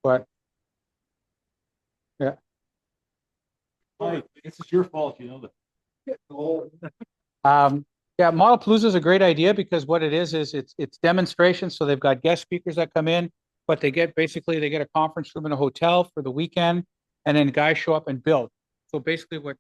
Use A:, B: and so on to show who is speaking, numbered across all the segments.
A: But yeah.
B: Mike, this is your fault, you know that.
A: Yeah, Model Palooza is a great idea because what it is it's demonstrations. So they've got guest speakers that come in, but they get a conference room in a hotel for the weekend, and then guys show up and build. So basically, what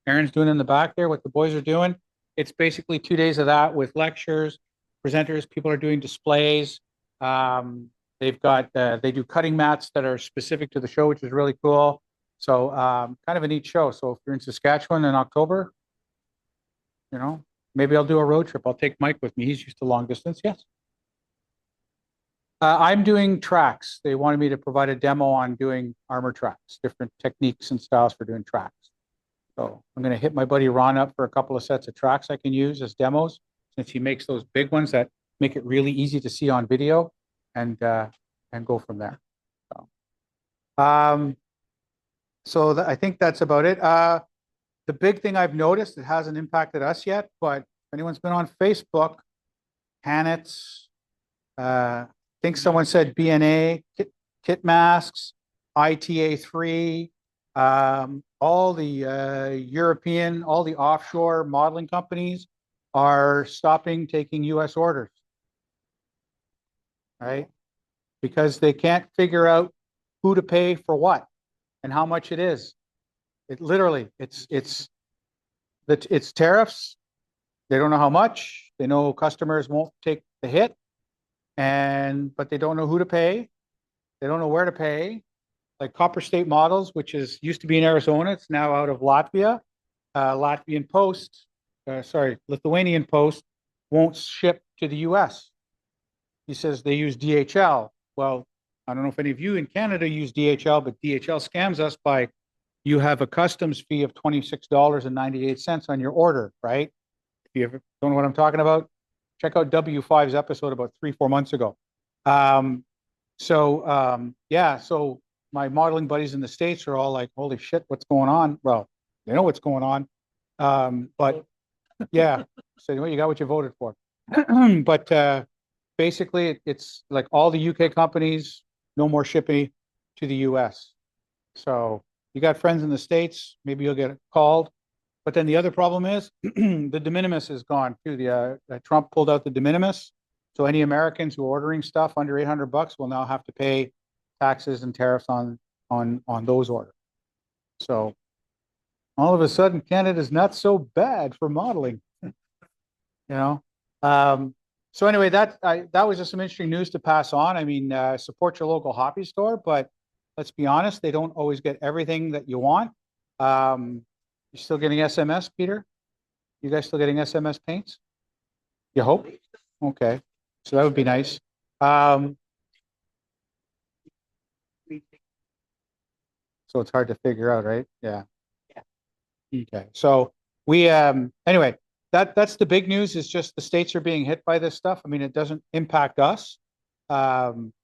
A: Aaron's doing in the back there, what the boys are doing, it's basically 2 days of that with lectures, presenters. People are doing displays. They do cutting mats that are specific to the show, which is really cool. So kind of a neat show. So if you're in Saskatchewan in October, maybe I'll do a road trip. I'll take Mike with me. He's used to long distance. Yes. I'm doing tracks. They wanted me to provide a demo on doing armor tracks, different techniques and styles for doing tracks. So I'm going to hit my buddy Ron up for a couple of sets of tracks I can use as demos, since he makes those big ones that make it really easy to see on video, and go from there. I think that's about it. The big thing I've noticed, it hasn't impacted us yet, but if anyone's been on Facebook, Hannett's, I think someone said BNA, kit masks, ITA3, all the European, all the offshore modeling companies are stopping taking US orders, right? Because they can't figure out who to pay for what and how much it is. It literally, it's tariffs. They don't know how much. They know customers won't take the hit, but they don't know who to pay. They don't know where to pay. Like Copper State Models, which used to be in Arizona, it's now out of Latvia. Lithuanian Post won't ship to the US. He says they use DHL. Well, I don't know if any of you in Canada use DHL, but DHL scams us by you have a customs fee of $26.98 on your order, right? If you ever don't know what I'm talking about, check out W5's episode about 3-4 months ago. So my modeling buddies in the States are all like, holy shit, what's going on? Well, they know what's going on. But yeah, so you got what you voted for. But basically, it's like all the UK companies, no more shipping to the US. So you got friends in the States, maybe you'll get called. But then the other problem is the de minimis is gone too. Trump pulled out the de minimis. So any Americans who are ordering stuff under $800 will now have to pay taxes and tariffs on those orders. So all of a sudden, Canada's not so bad for modeling. So anyway, that was just some interesting news to pass on. I mean, support your local hobby store, but let's be honest, they don't always get everything that you want. You're still getting SMS, Peter? You guys still getting SMS paints? You hope? Okay. So that would be nice. So it's hard to figure out, right? Yeah. Okay. So we anyway, that's the big news, is just the states are being hit by this stuff. I mean, it doesn't impact us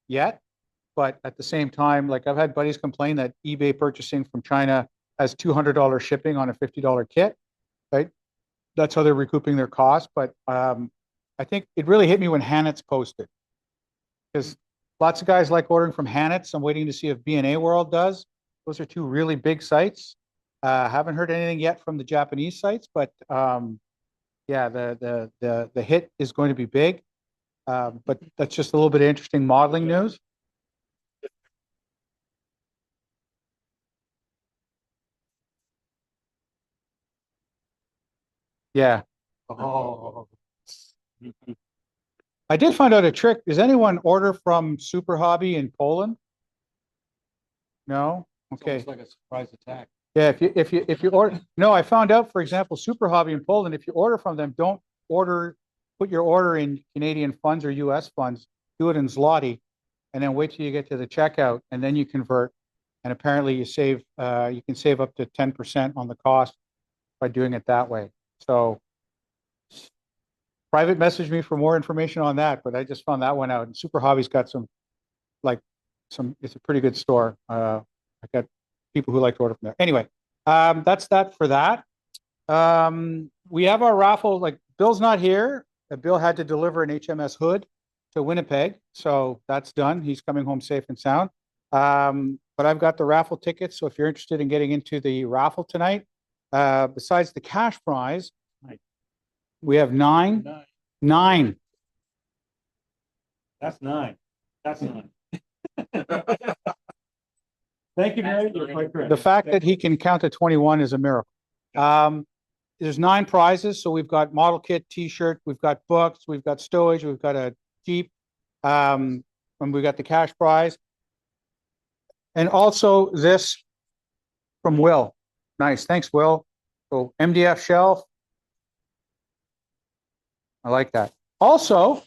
A: yet, but at the same time, like I've had buddies complain that eBay purchasing from China has $200 shipping on a $50 kit, right? That's how they're recouping their costs. But I think it really hit me when Hannett's posted, because lots of guys like ordering from Hannett's. I'm waiting to see if B&A World does. Those are two really big sites. Haven't heard anything yet from the Japanese sites, but yeah, the hit is going to be big. But that's just a little bit of interesting modeling news. Yeah. Oh. I did find out a trick. Does anyone order from Super Hobby in Poland? No? Okay.
B: It's like a surprise attack.
A: Yeah, if you order, no, I found out, for example, Super Hobby in Poland, if you order from them, don't put your order in Canadian funds or US funds, do it in zloty, and then wait till you get to the checkout, and then you convert. And apparently you can save up to 10% on the cost by doing it that way. So private message me for more information on that, but I just found that one out. And Super Hobby's got it's a pretty good store. I got people who like to order from there. Anyway, that's that for that. We have our raffle. Like, Bill's not here. Bill had to deliver an HMS hood to Winnipeg, so that's done. He's coming home safe and sound. But I've got the raffle tickets. So if you're interested in getting into the raffle tonight, besides the cash prize, we have nine.
B: That's nine. That's nine. Thank you, Mary. You're quite correct.
A: The fact that he can count to 21 is a miracle. There's 9 prizes. So we've got model kit, t-shirt, we've got books, we've got stowage, we've got a Jeep, and we got the cash prize. And also this from Will. Nice. Thanks, Will. So MDF shelf. I like that. Also,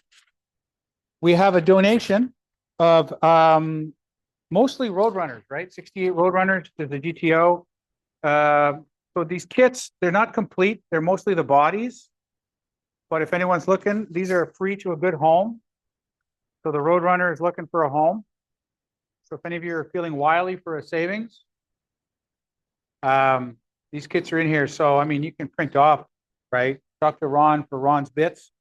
A: we have a donation of mostly Roadrunners, right? 68 Roadrunners. There's a GTO. So these kits, they're not complete. They're mostly the bodies. But if anyone's looking, these are free to a good home. So the Roadrunner is looking for a home. So if any of you are feeling wily for a savings, these kits are in here. So, I mean, you can print off, right? Talk to Ron for Ron's bits.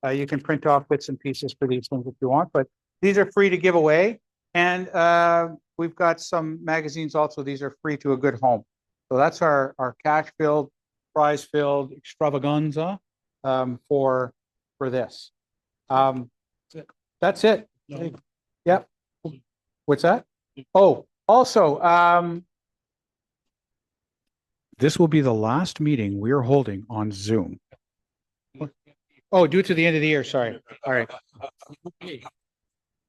A: You can print off bits and pieces for these things if you want, but these are free to give away. And we've got some magazines also. These are free to a good home. So that's our cash-filled, prize-filled extravaganza for this. That's it.
B: No.
A: Yep. What's that? Oh, also, this will be the last meeting we're holding on Zoom. Oh, due to the end of the year. Sorry. All right.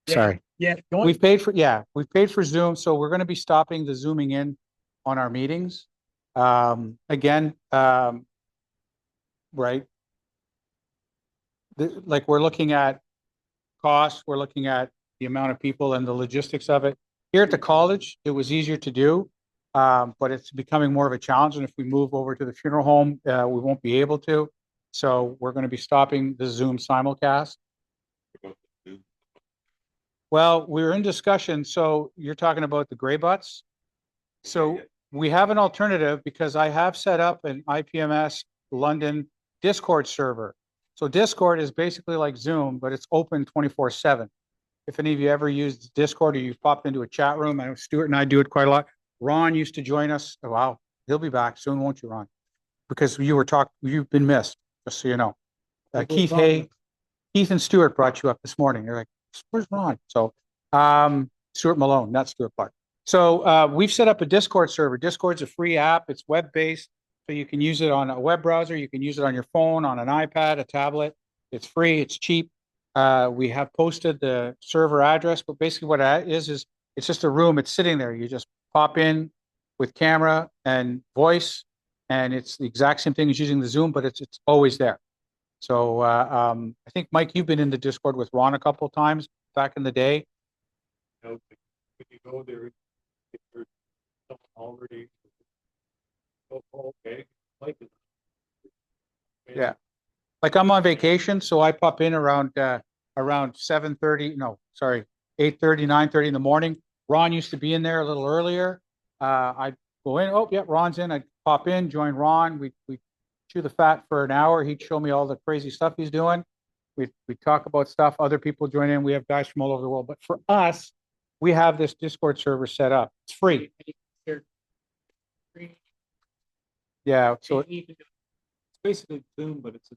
A: Sorry.
B: Yeah.
A: We've paid for Zoom. So we're going to be stopping the Zooming in on our meetings. Again, right. Like we're looking at costs, we're looking at the amount of people and the logistics of it. Here at the college, it was easier to do, but it's becoming more of a challenge. And if we move over to the funeral home, we won't be able to. So we're going to be stopping the Zoom simulcast. Well, we're in discussion. So you're talking about the gray butts. So we have an alternative because I have set up an IPMS London Discord server. So Discord is basically like Zoom, but it's open 24/7. If any of you ever used Discord or you've popped into a chat room, I know Stuart and I do it quite a lot. Ron used to join us. Oh, wow. He'll be back soon, won't you, Ron? Because you've been missed, just so you know. Keith and Stuart brought you up this morning. You're like, where's Ron? So Stuart Malone, not Stuart Clark. So we've set up a Discord server. Discord's a free app. It's web-based. So you can use it on a web browser. You can use it on your phone, on an iPad, a tablet. It's free. It's cheap. We have posted the server address, but basically what it is it's just a room. It's sitting there. You just pop in with camera and voice, and it's the exact same thing as using the Zoom, but it's always there. So I think, Mike, you've been in the Discord with Ron a couple of times back in the day.
B: When you go there, if there's someone already, okay, like it.
A: Yeah. Like I'm on vacation, so I pop in around 7:30, no, sorry, 8:30, 9:30 in the morning. Ron used to be in there a little earlier. I'd go in, oh yeah, Ron's in. I'd pop in, join Ron. We chew the fat for an hour. He'd show me all the crazy stuff he's doing. We talk about stuff. Other people join in. We have guys from all over the world. But for us, we have this Discord server set up. It's free. Yeah. So
B: it's basically Zoom, but it's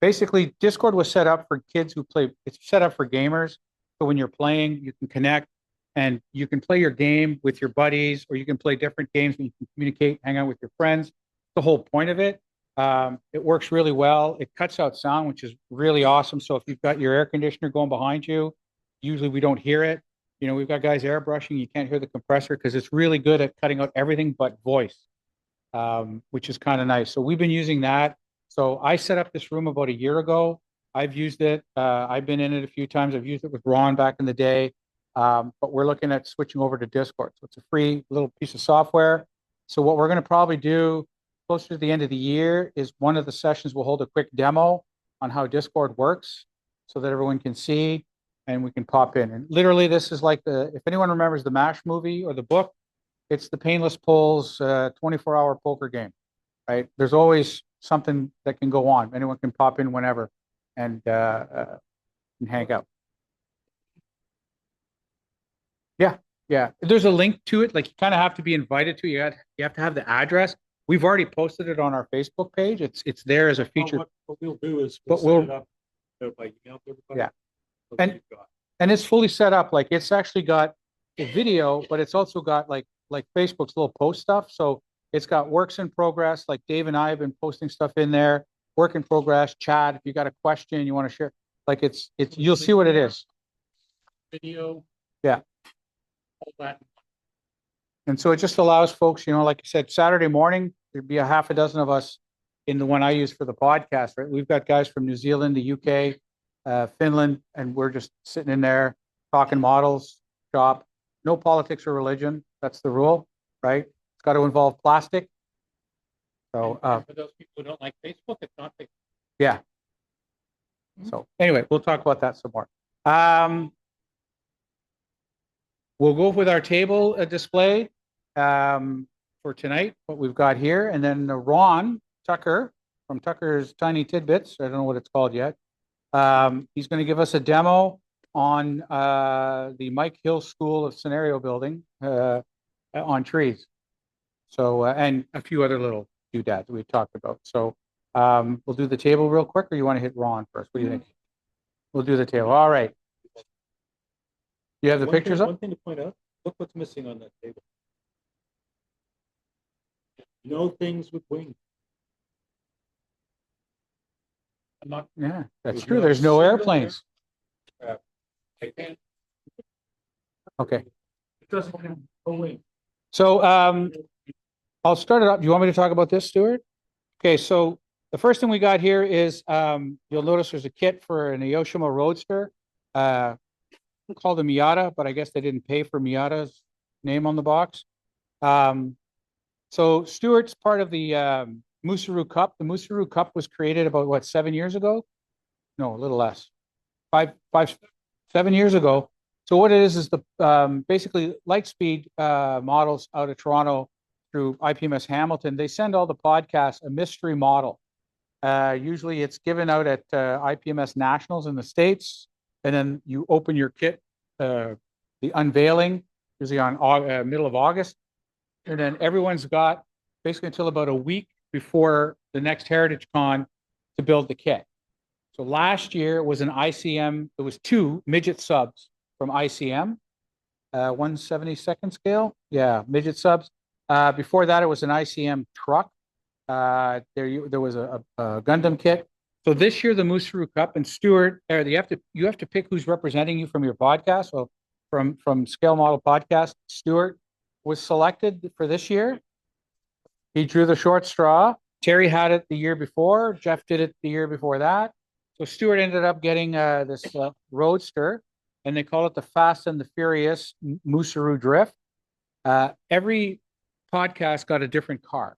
A: basically Discord was set up for kids who play. It's set up for gamers. So when you're playing, you can connect and you can play your game with your buddies, or you can play different games and you can communicate, hang out with your friends. The whole point of it. It works really well. It cuts out sound, which is really awesome. So if you've got your air conditioner going behind you, usually we don't hear it. You know, we've got guys airbrushing. You can't hear the compressor because it's really good at cutting out everything but voice, which is kind of nice. So we've been using that. So I set up this room about a year ago. I've used it. I've been in it a few times. I've used it with Ron back in the day. But we're looking at switching over to Discord. So it's a free little piece of software. So what we're going to probably do closer to the end of the year is one of the sessions will hold a quick demo on how Discord works so that everyone can see and we can pop in. And literally this is like if anyone remembers the MASH movie or the book, it's the Painless Pulls 24-hour poker game, right? There's always something that can go on. Anyone can pop in whenever and hang out. Yeah, there's a link to it. Like you kind of have to be invited to. You have to have the address. We've already posted it on our Facebook page. It's there as a feature.
B: What we'll do is
A: But
B: we'll set it up by email to everybody.
A: Yeah.
B: So
A: And-
B: that you've got-
A: And it's fully set up. Like it's actually got a video, but it's also got like Facebook's little post stuff. So it's got works in progress. Like Dave and I have been posting stuff in there. Work in progress, chat. If you got a question you want to share, like it's you'll see what it is.
B: Video.
A: Yeah.
B: All that.
A: And so it just allows folks, like you said, Saturday morning, there'd be a half a dozen of us in the one I use for the podcast, right? We've got guys from New Zealand, the UK, Finland, and we're just sitting in there talking models, shop, no politics or religion. That's the rule, right? It's got to involve plastic. So,
B: For those people who don't like Facebook, it's not Facebook.
A: yeah. So anyway, we'll talk about that some more. We'll go with our table display for tonight, what we've got here. And then Ron Tucker from Tucker's Tiny Tidbits, I don't know what it's called yet. He's going to give us a demo on the Mike Hill School of Scenario Building on trees. So, and a few other little doodads we've talked about. So we'll do the table real quick, or you want to hit Ron first? What do you think? We'll do the table. All right. You have the pictures up?
B: One thing to point out, look what's missing on that table. No things with wings.
A: Yeah, that's
B: There's
A: true.
B: not
A: There's no
B: single
A: airplanes.
B: I can't.
A: Okay.
B: It doesn't have a wing.
A: So I'll start it up. Do you want me to talk about this, Stuart? Okay, so the first thing we got here is you'll notice there's a kit for an Aoshima Roadster called a Miata, but I guess they didn't pay for Miata's name on the box. So Stuart's part of the Musaru Cup. The Musaru Cup was created about, what, 7 years ago? No, a little less. 7 years ago. So what it is the basically Lightspeed models out of Toronto through IPMS Hamilton. They send all the podcasts a mystery model. Usually it's given out at IPMS Nationals in the States, and then you open your kit, the unveiling, usually on middle of August, and then everyone's got basically until about a week before the next Heritage Con to build the kit. So last year it was an ICM. It was 2 midget subs from ICM, 1/72nd scale. Yeah, midget subs. Before that, it was an ICM truck. There was a Gundam kit. So this year, the Musaru Cup and Stuart, you have to pick who's representing you from your podcast. So from Scale Model Podcast, Stuart was selected for this year. He drew the short straw. Terry had it the year before. Jeff did it the year before that. So Stuart ended up getting this Roadster, and they call it the Fast and the Furious Musaru Drift. Every podcast got a different car.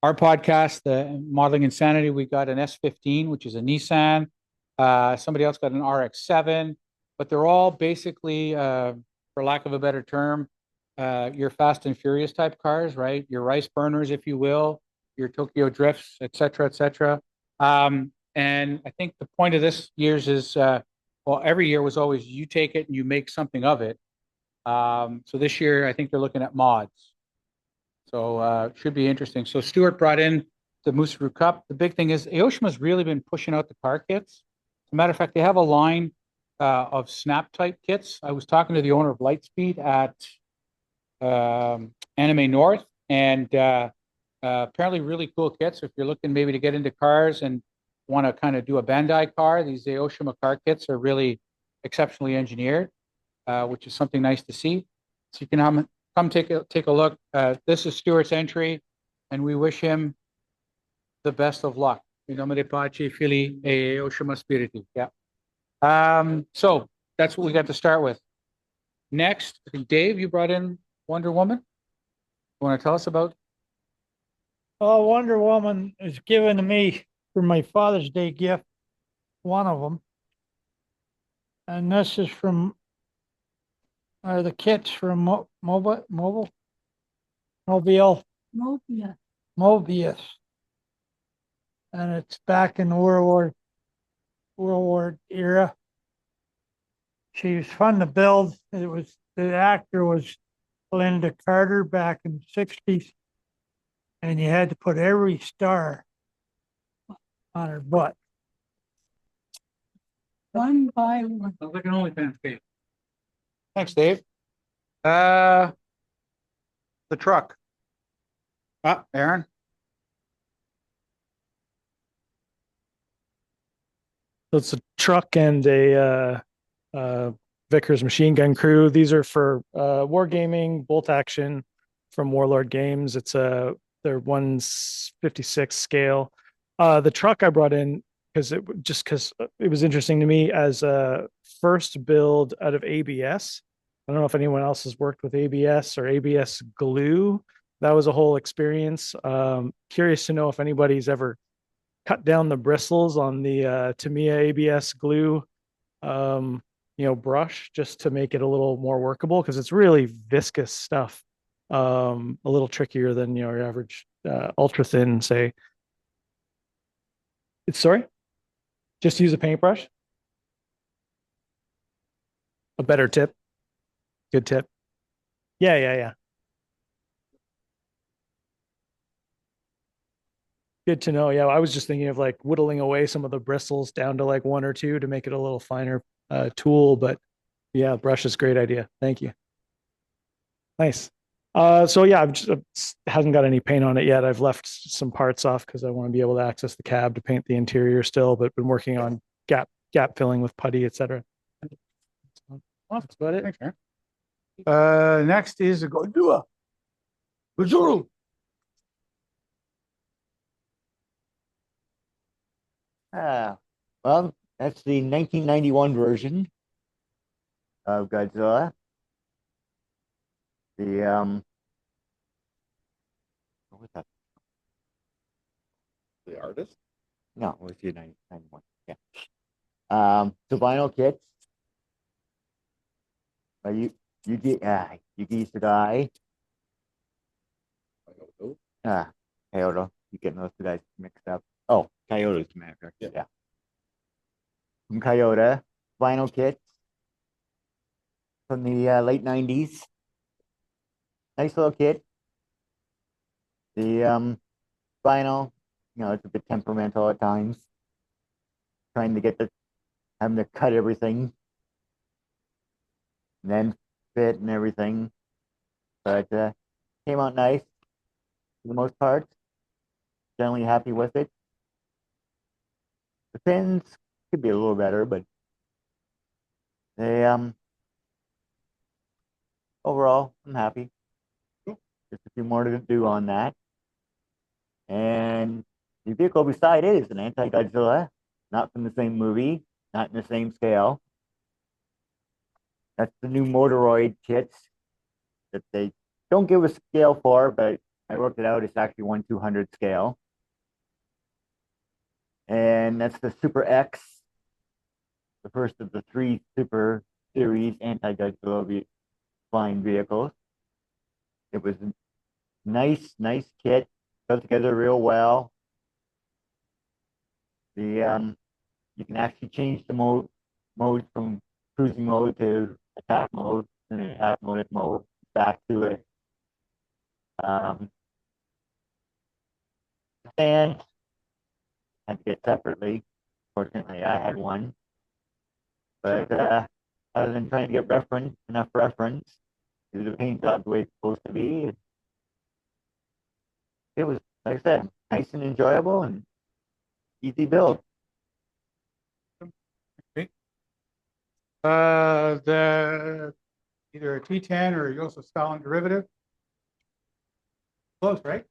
A: Our podcast, the Modeling Insanity, we got an S15, which is a Nissan. Somebody else got an RX-7, but they're all basically, for lack of a better term, your Fast and Furious type cars, right? Your rice burners, if you will, your Tokyo Drifts, et cetera, et cetera. And I think the point of this year's is, well, every year was always you take it and you make something of it. So this year, I think they're looking at mods. So should be interesting. So Stuart brought in the Musaru Cup. The big thing is Aoshima's really been pushing out the car kits. As a matter of fact, they have a line of snap type kits. I was talking to the owner of Lightspeed at Anime North, and apparently really cool kits. If you're looking maybe to get into cars and want to kind of do a Bandai car, these Aoshima car kits are really exceptionally engineered, which is something nice to see. So you can come take a look. This is Stuart's entry, and we wish him the best of luck. In nome dei Pace, Fili e Aoshima Spiriti. Yeah. So that's what we got to start with. Next, I think Dave, you brought in Wonder Woman. You want to tell us about?
C: Oh, Wonder Woman is given to me for my Father's Day gift, one of them. And this is from, the kits from Mobile, Mobius. And it's back in the World War era. she was fun to build. The actor was Linda Carter back in the 60s, and you had to put every star on her butt. One by one.
A: Sounds like an OnlyFans page. Thanks, Dave. The truck. Aaron?
D: So it's a truck and a Vickers machine gun crew. These are for wargaming, bolt action from Warlord Games. It's their 1/56 scale. The truck I brought in because it was interesting to me as a first build out of ABS. I don't know if anyone else has worked with ABS or ABS glue. That was a whole experience. Curious to know if anybody's ever cut down the bristles on the Tamiya ABS glue brush just to make it a little more workable because it's really viscous stuff. A little trickier than your average ultra thin, say. Sorry? Just use a paintbrush? A better tip. Good tip. Yeah. Good to know. Yeah, I was just thinking of like whittling away some of the bristles down to like one or two to make it a little finer tool. But yeah, brush is a great idea. Thank you. Nice. So yeah, hasn't got any paint on it yet. I've left some parts off because I want to be able to access the cab to paint the interior still, but been working on gap filling with putty, etc. That's about it.
A: Thanks, Aaron. Next is a Godua. Gazuru.
E: Well, that's the 1991 version of Godzilla. What was that?
B: The artist?
E: No, it was the 1991. Yeah. The vinyl kits. Yuki Sadai. Kyoto. You getting those two guys mixed up? Oh, Kyoto's the manufacturer. Yeah. From Kyoto, vinyl kits from the late 90s. Nice little kit. The vinyl, it's a bit temperamental at times. Trying to having to cut everything and then fit and everything. But came out nice for the most part. Generally happy with it. The fins could be a little better, but they overall I'm happy. Just a few more to do on that. And the vehicle beside it is an anti-Godzilla, not from the same movie, not in the same scale. That's the new Motoroid kits that they don't give a scale for, but I worked it out. It's actually 1/200 scale. And that's the Super X, the first of the 3 Super Series anti-Godzilla flying vehicles. It was a nice kit, put together real well. You can actually change the mode from cruising mode to attack mode, and attack mode back to it. And I had to get separately. Fortunately, I had one. But other than trying to get enough reference, to the paint job the way it's supposed to be, it was, like I said, nice and enjoyable and easy build.
A: Okay. Either a T10 or a Joseph Stalin derivative. Close, right?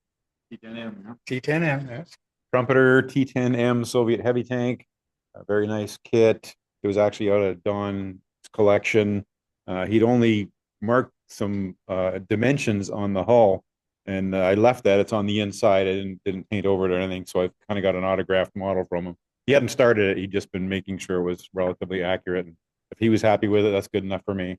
B: T10M.
A: T10M, yes.
F: Trumpeter T10M Soviet heavy tank, a very nice kit. It was actually out of Don's collection. He'd only marked some dimensions on the hull, and I left that. It's on the inside. I didn't paint over it or anything, so I've kind of got an autographed model from him. He hadn't started it. He'd just been making sure it was relatively accurate. And if he was happy with it, that's good enough for me.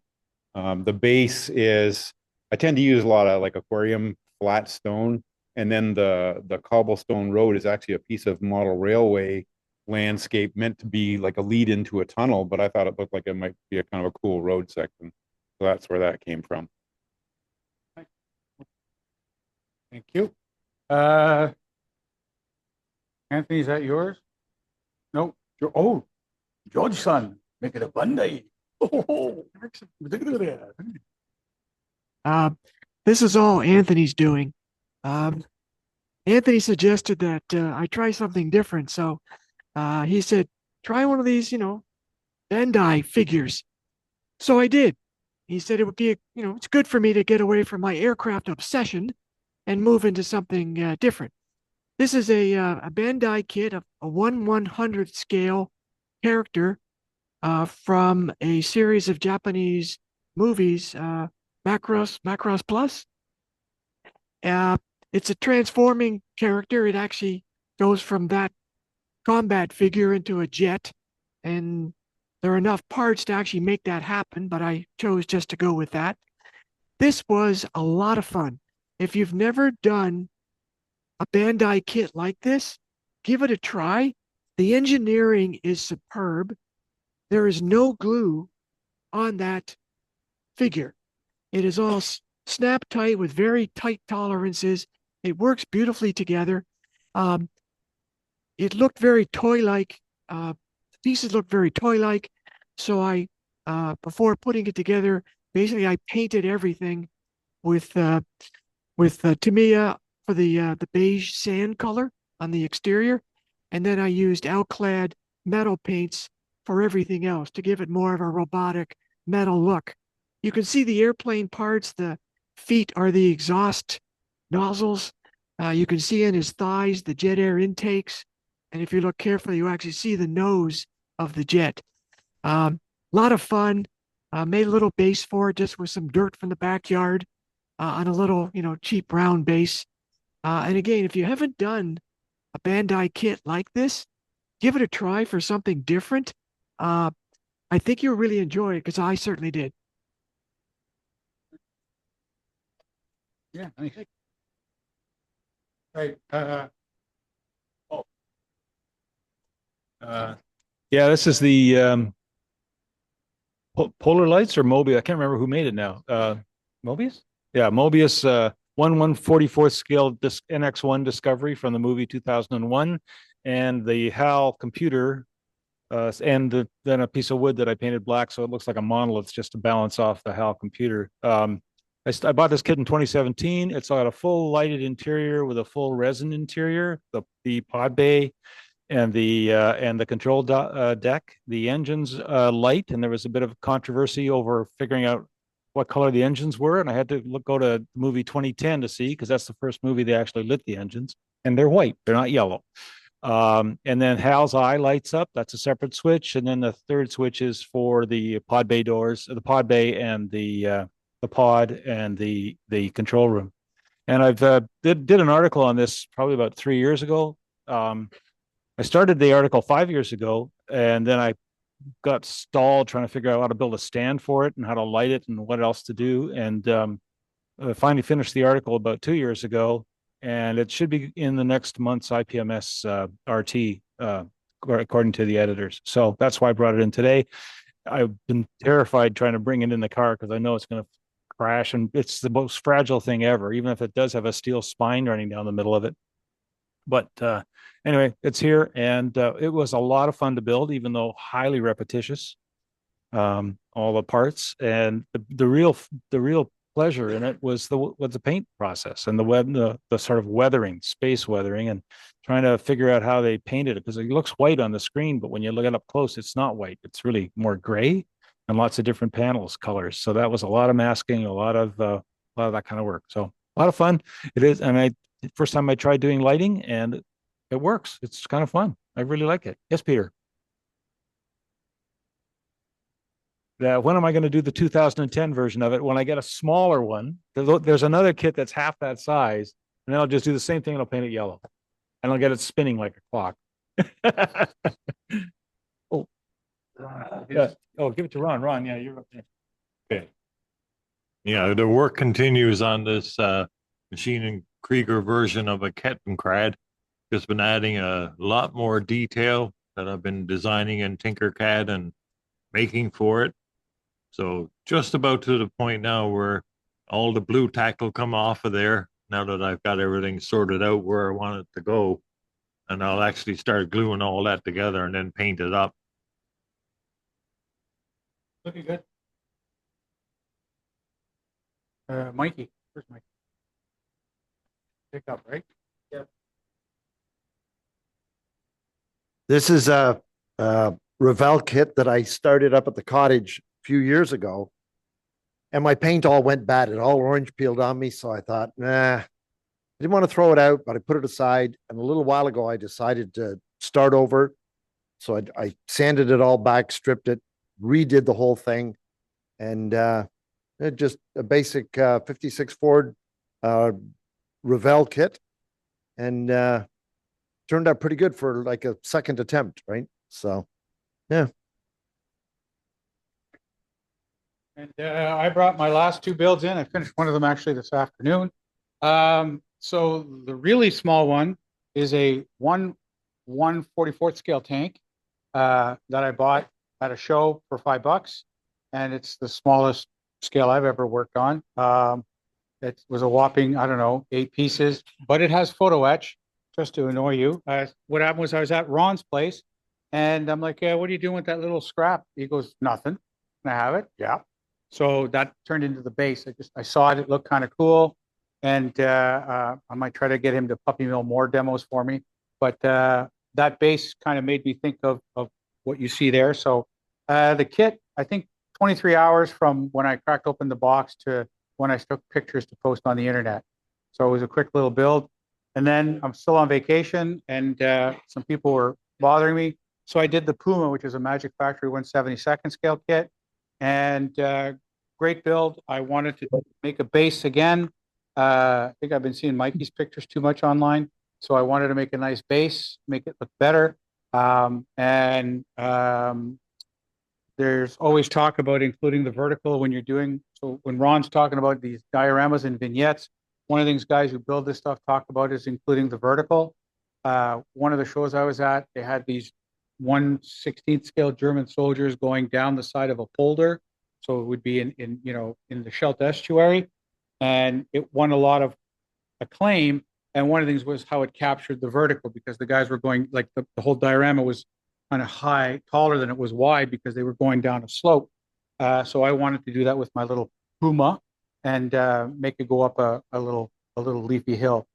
F: The base is, I tend to use a lot of like aquarium flat stone. And then the cobblestone road is actually a piece of model railway landscape meant to be like a lead into a tunnel, but I thought it looked like it might be a kind of a cool road section. So that's where that came from.
A: Thank you. Anthony, is that yours? No. Oh, George's son, make it a Bunday. Oh,
G: This is all Anthony's doing. Anthony suggested that I try something different. So he said, try one of these, Bandai figures. So I did. He said it would be, it's good for me to get away from my aircraft obsession and move into something different. This is a Bandai kit of a 1/100th scale character from a series of Japanese movies, Macross Plus. It's a transforming character. It actually goes from that combat figure into a jet, and there are enough parts to actually make that happen, but I chose just to go with that. This was a lot of fun. If you've never done a Bandai kit like this, give it a try. The engineering is superb. There is no glue on that figure. It is all snap tight with very tight tolerances. It works beautifully together. It looked very toy-like. The pieces looked very toy-like. So I, before putting it together, basically I painted everything with Tamiya for the beige sand color on the exterior, and then I used Alclad metal paints for everything else to give it more of a robotic metal look. You can see the airplane parts. The feet are the exhaust nozzles. You can see in his thighs the jet air intakes, and if you look carefully, you actually see the nose of the jet. A lot of fun. Made a little base for it just with some dirt from the backyard on a little, cheap round base. And again, if you haven't done a Bandai kit like this, give it a try for something different. I think you'll really enjoy it because I certainly did.
A: Yeah, nice. Right.
F: Yeah, this is the Polar Lights or Mobius. I can't remember who made it now. Mobius? Yeah, Mobius 1/144th scale NX1 Discovery from the movie 2001, and the HAL computer, and then a piece of wood that I painted black so it looks like a monolith just to balance off the HAL computer. I bought this kit in 2017. It's got a full lighted interior with a full resin interior, the pod bay, and the control deck. The engine's light, and there was a bit of controversy over figuring out what color the engines were, and I had to go to the movie 2010 to see, because that's the first movie they actually lit the engines, and they're white, they're not yellow. And then Hal's eye lights up. That's a separate switch, and then the third switch is for the pod bay doors, the pod bay, and the pod and the control room. And I've did an article on this probably about 3 years ago. I started the article 5 years ago, and then I got stalled trying to figure out how to build a stand for it and how to light it and what else to do. And I finally finished the article about 2 years ago, and it should be in the next month's IPMS RT, according to the editors. So that's why I brought it in today. I've been terrified trying to bring it in the car because I know it's going to crash, and it's the most fragile thing ever, even if it does have a steel spine running down the middle of it. But anyway, it's here, and it was a lot of fun to build, even though highly repetitious, all the parts. And the real pleasure in it was the paint process and the sort of weathering, space weathering, and trying to figure out how they painted it, because it looks white on the screen, but when you look it up close, it's not white. It's really more gray and lots of different panels, colors. So that was a lot of masking, a lot of that kind of work. So a lot of fun. It is, and first time I tried doing lighting, and it works. It's kind of fun. I really like it. Yes, Peter. When am I going to do the 2010 version of it? When I get a smaller one. There's another kit that's half that size, and then I'll just do the same thing and I'll paint it yellow, and I'll get it spinning like a clock. Oh, yeah. Oh, give it to Ron. Ron, yeah, you're up there.
B: Okay. Yeah, the work continues on this Machine and Krieger version of a Kettenkrad. Just been adding a lot more detail that I've been designing in Tinkercad and making for it. So just about to the point now where all the blue tack will come off of there now that I've got everything sorted out where I want it to go. And I'll actually start gluing all that together and then paint it up.
A: Looking good. Mikey, where's Mikey? Pick up, right?
H: This is a Revell kit that I started up at the cottage a few years ago. And my paint all went bad. It all orange peeled on me. So I thought, nah, I didn't want to throw it out, but I put it aside. And a little while ago, I decided to start over. So I sanded it all back, stripped it, redid the whole thing. And just a basic 56 Ford Revell kit. And turned out pretty good for like a second attempt, right? So, yeah.
A: And I brought my last two builds in. I finished one of them actually this afternoon. So the really small one is a 1/44 scale tank that I bought at a show for $5, and it's the smallest scale I've ever worked on. It was a whopping, I don't know, 8 pieces, but it has photo etch. Just to annoy you. What happened was I was at Ron's place and I'm like, what are you doing with that little scrap? He goes, nothing. Can I have it? Yeah. So that turned into the base. I saw it. It looked kind of cool. And I might try to get him to puppy mill more demos for me. But that base kind of made me think of what you see there. So the kit, I think 23 hours from when I cracked open the box to when I took pictures to post on the internet. So it was a quick little build. And then I'm still on vacation and some people were bothering me. So I did the Puma, which is a Magic Factory 1/72 scale kit. And great build. I wanted to make a base again. I think I've been seeing Mikey's pictures too much online. So I wanted to make a nice base, make it look better. There's always talk about including the vertical when you're doing, so when Ron's talking about these dioramas and vignettes, one of the things guys who build this stuff talk about is including the vertical. One of the shows I was at, they had these 1/16 scale German soldiers going down the side of a polder. So it would be in the Scheldt estuary. And it won a lot of acclaim. And one of the things was how it captured the vertical because the guys were going, like the whole diorama was kind of high, taller than it was wide because they were going down a slope. So I wanted to do that with my little Puma and make it go up a little leafy hill.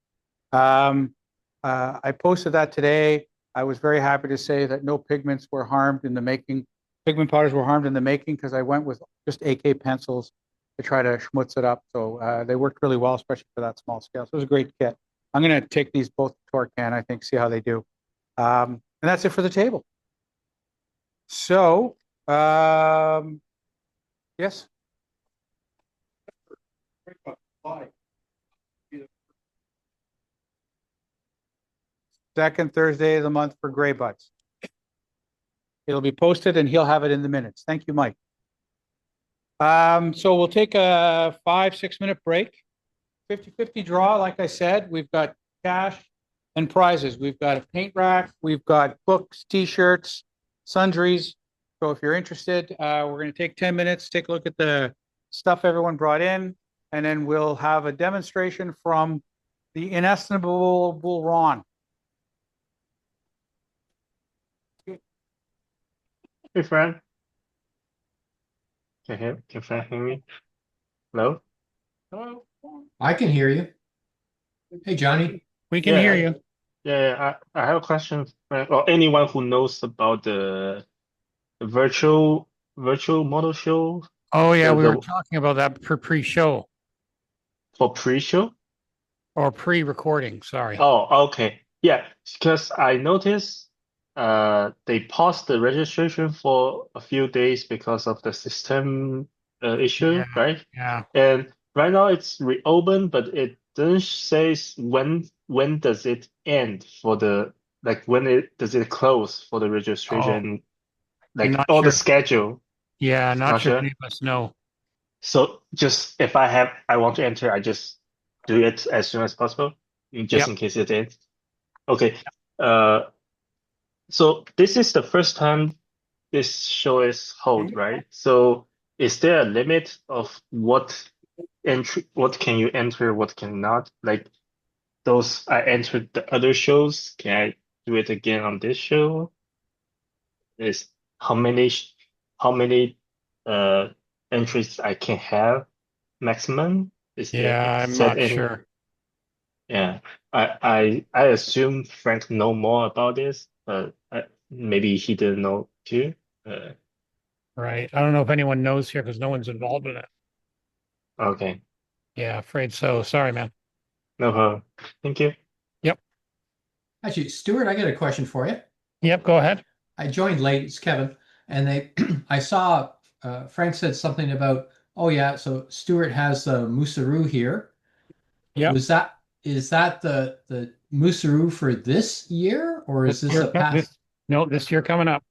A: I posted that today. I was very happy to say that no pigments were harmed in the making. Pigment powders were harmed in the making because I went with just AK pencils to try to schmutz it up. So they worked really well, especially for that small scale. So it was a great kit. I'm going to take these both to Torque Can, I think, see how they do. And that's it for the table. So, yes. Second Thursday of the month for Gray Butts. It'll be posted and he'll have it in the minutes. Thank you, Mike. So we'll take a 5-6 minute break. 50-50 draw, like I said. We've got cash and prizes. We've got a paint rack. We've got books, t-shirts, sundries. So if you're interested, we're going to take 10 minutes, take a look at the stuff everyone brought in, and then we'll have a demonstration from the inestimable Ron.
I: Hey, Fran. Can Fran hear me? Hello?
A: Hello?
J: I can hear you. Hey, Johnny.
A: We can hear you.
I: Yeah, I have a question, Fran, or anyone who knows about the virtual model show
A: Oh, yeah, we
I: The-
A: were talking about that pre-show
I: for pre-show.
A: or pre-recording, sorry.
I: Oh, okay. Yeah, because I noticed they paused the registration for a few days because of the system issue,
A: Yeah.
I: right?
A: Yeah.
I: And right now it's reopened, but it doesn't say when does it end for the when does it close for the registration,
A: not
I: all the
A: sure.
I: schedule.
A: Yeah, not
I: Not
A: sure
I: sure.
A: any of us know.
I: So just if I want to enter, I just do it as soon as possible, just
A: Yep.
I: in case it ends. Okay. Uh, So this is the first time this show is held, right? So is there a limit of what entry, what can you enter, what cannot? Like those I entered the other shows, can I do it again on this show? Is how many how many uh entries I can have maximum? Is there
J: Yeah, I'm
I: set
J: not
I: any?
J: sure.
I: Yeah, I assume Frank know more about this, but maybe he didn't know too. Uh,
J: Right. I don't know if anyone knows here because no one's involved in it.
I: okay,
J: Yeah, afraid so. Sorry, man.
I: no problem. Thank you.
J: Yep.
K: Actually, Stuart, I got a question for you.
J: Yep. Go ahead.
K: I joined late, it's Kevin, and I saw Frank said something about, oh yeah, so Stuart has the Musaroo here.
J: Yep.
K: Is that the Musaroo for this year, or is this a past?
J: No, this year coming up.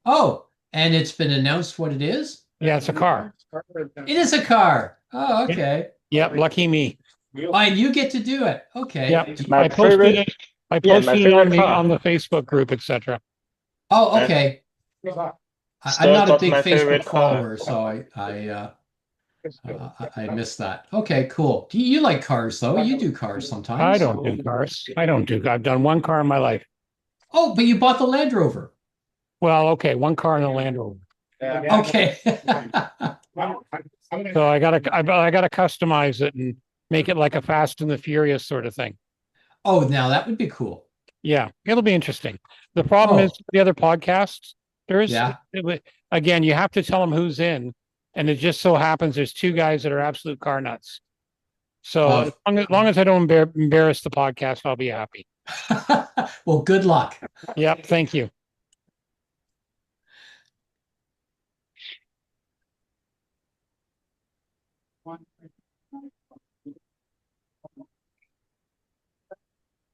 K: Oh, and it's been announced what it is?
J: Yeah, it's a car.
K: It is a car. Oh, okay.
J: Yep. Lucky me.
K: Oh, and you get to do it. Okay.
J: Yep.
I: My
J: I posted
I: favorite,
J: it. I
I: yeah, my
J: posted it on
I: favorite
J: the
I: car.
J: Facebook group, etc.
K: Oh, okay. I'm not a
I: Got
K: big
I: my
K: Facebook
I: favorite car.
K: follower, so I missed that. Okay, cool. Do you like cars though? You do cars sometimes.
J: I don't do cars. I don't do. I've done one car in my life.
K: Oh, but you bought the Land Rover.
J: Well, okay, one car in a Land Rover.
K: Okay.
J: So I gotta customize it and make it like a Fast and the Furious sort of thing.
K: Oh, now that would be cool.
J: Yeah, it'll be interesting. The problem is
K: Oh,
J: the other podcasts. There is
K: yeah.
J: again, you have to tell them who's in, and it just so happens there's two guys that are absolute car nuts. So
K: Oh.
J: as long as I don't embarrass the podcast, I'll be happy.
K: Well, good luck.
J: Yep, thank you.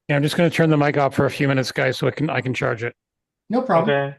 J: Yeah, I'm just going to turn the mic off for a few minutes, guys, so I can charge it.
K: No problem.
I: Okay.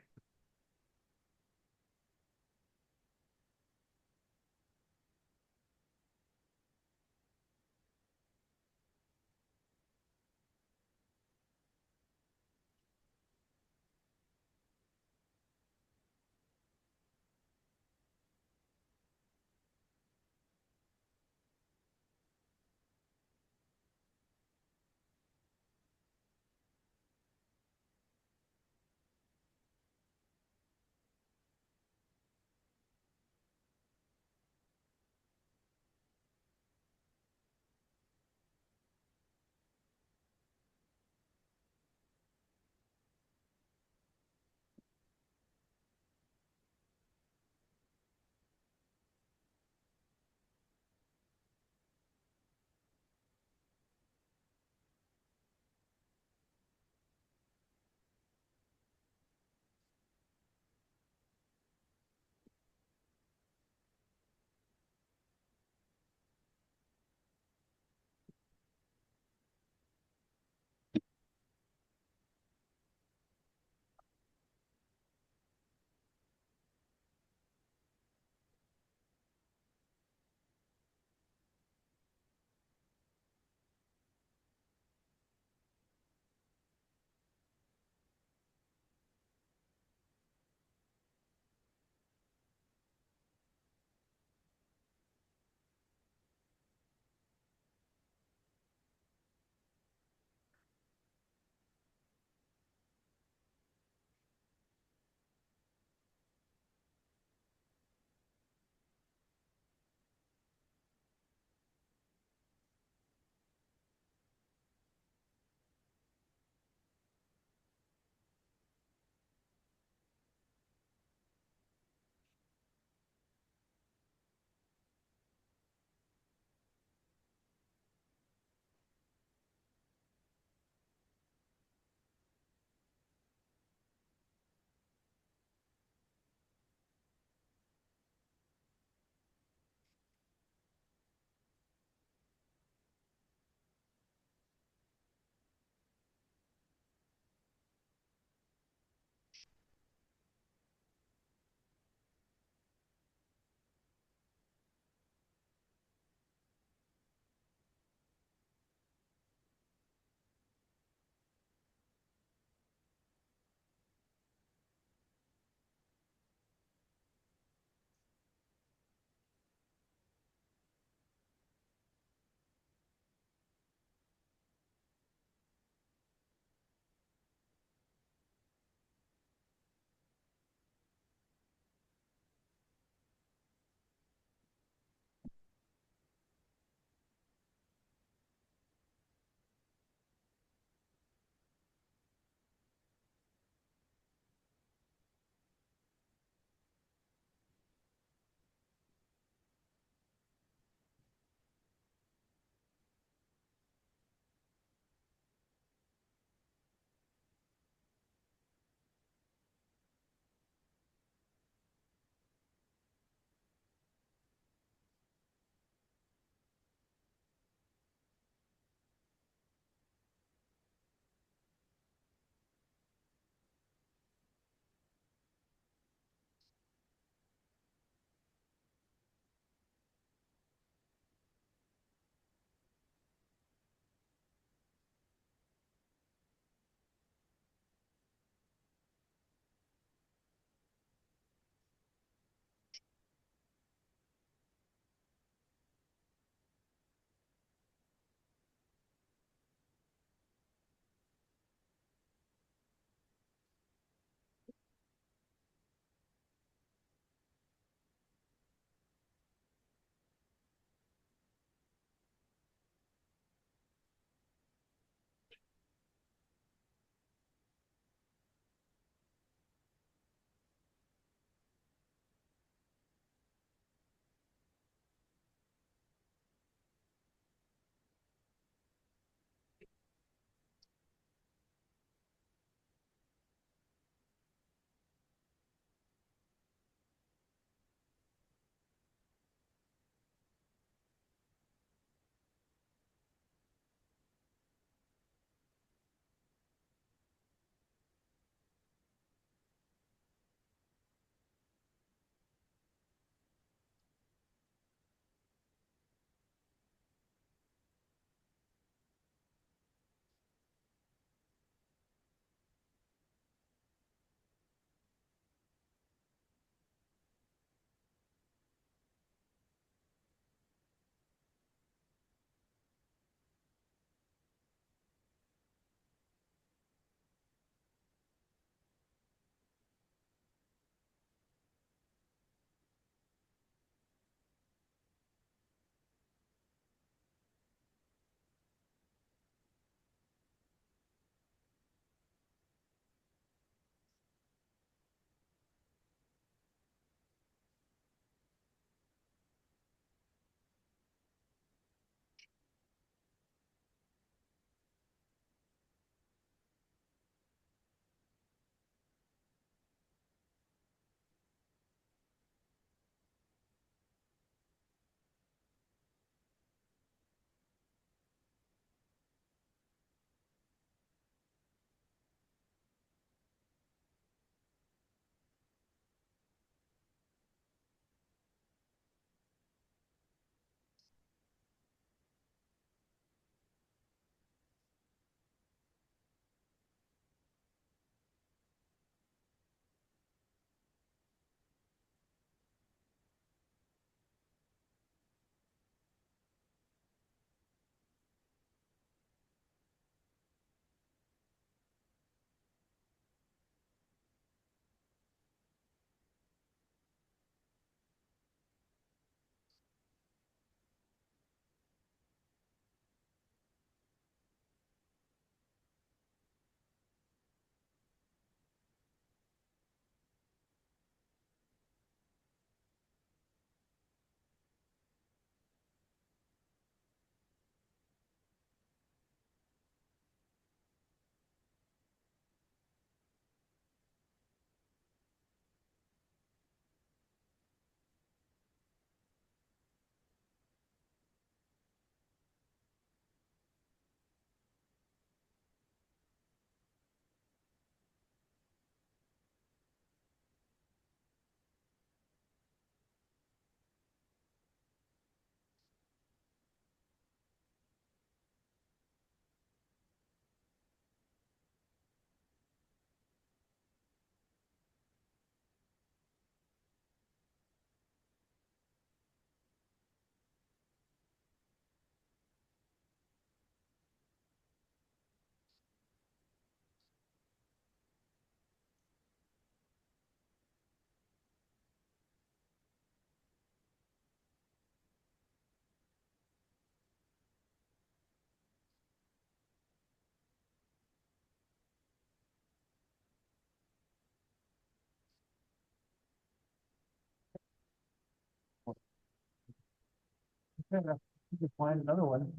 H: Find another one.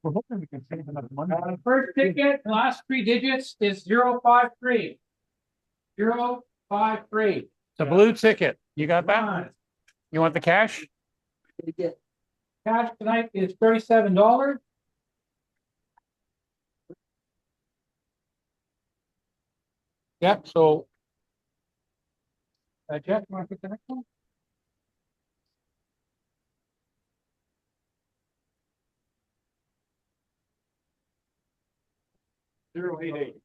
H: We're hoping we can save enough money.
J: First ticket, last three digits is 053. 053. It's a blue ticket. You got that? You want the cash? Cash tonight is $37. Yep, so. Jeff, you want to pick the next one?
H: Zero eight eight.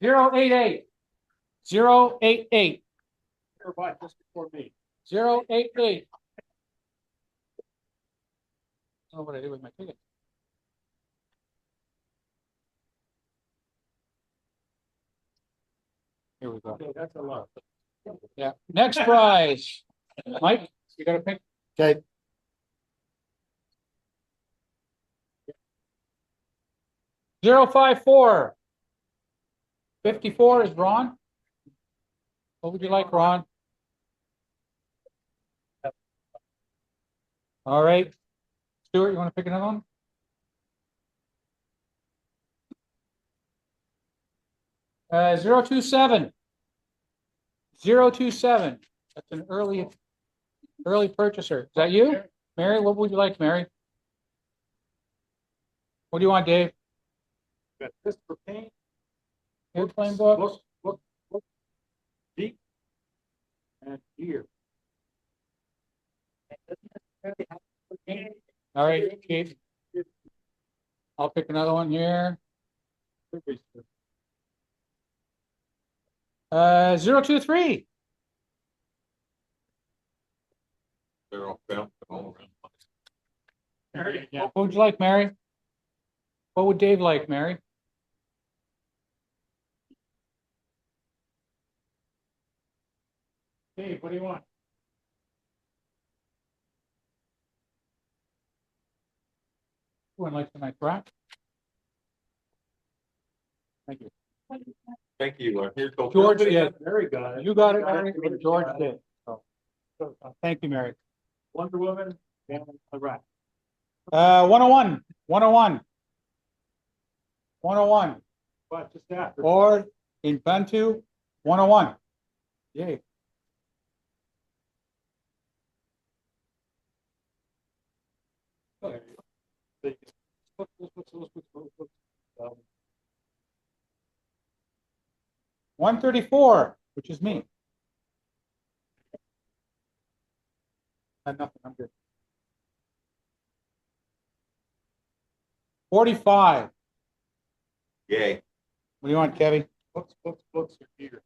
J: 088. 088.
H: Everybody just before me.
J: 088. I don't know what I did with my ticket. Here we go.
H: Okay, that's a lot.
J: Yeah. Next prize. Mike, you gotta pick.
H: Okay.
J: Zero 54. 54 is Ron. What would you like, Ron? All right. Stuart, you want to pick another one? Uh, 027. 027. That's an early purchaser. Is that you? Mary, what would you like, Mary? What do you want, Dave?
H: Got this for paint.
J: Airplane books?
H: Look. Deep. And here.
J: All right, Keith. I'll pick another one here. 023. What would you like, Mary? What would Dave like, Mary? Dave, what do you want? Who likes the night rack? Thank you.
B: Thank you. Here's
J: George did.
H: Mary got it.
J: You got it, Mary. George did. So, thank you, Mary.
H: Wonder Woman and a rat.
J: 101. 101. 101.
H: But just after.
J: Or in Bantu, 101. Yay.
H: Um,
J: 134, which is me. Nothing, I'm good. 45.
B: Yay.
J: What do you want, Kevin?
H: Books are here.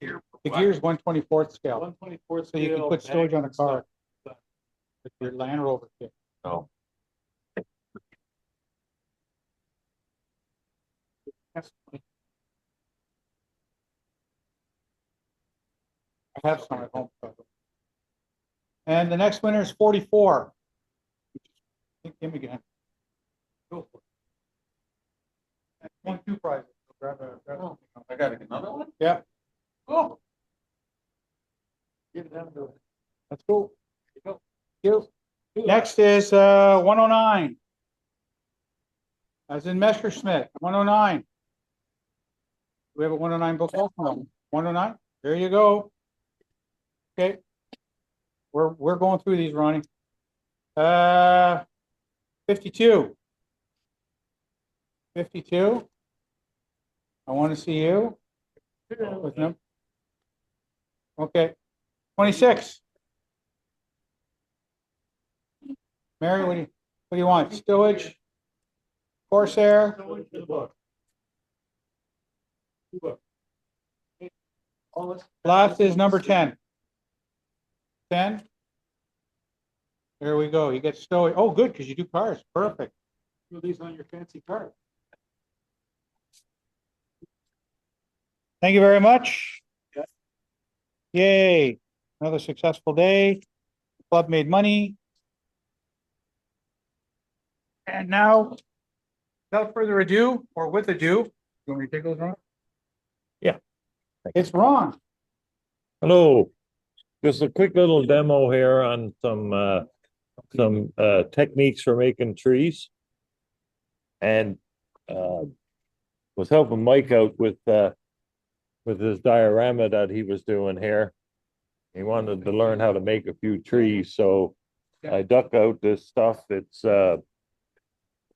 J: The gear's 1/24 scale.
H: 1/24.
J: So you can put storage on a car. With your Land Rover kit.
B: Oh.
J: I have some at home. And the next winner is 44. Pick him again. Go for it. One, two prizes. Grab a,
B: I got another one?
J: yeah.
H: Oh. Give them to.
J: Let's go. You. Next is 109. As in Messerschmitt, 109. We have a 109 book also. 109. There you go. Okay. We're going through these, Ronnie. 52. 52. I want to see you with them. Okay. 26. Mary, what do you want? Stowage? Corsair? Last is number 10. 10. There we go. You get stowage. Oh, good, because you do cars. Perfect.
H: Do these on your fancy car.
J: Thank you very much. Yay. Another successful day. The club made money. And now, without further ado, or with ado, you want me to take those, Ron?
B: Yeah.
J: It's Ron.
B: Hello. Just a quick little demo here on some some techniques for making trees, and was helping Mike out with his diorama that he was doing here. He wanted to learn how to make a few trees, so I dug out this stuff. It's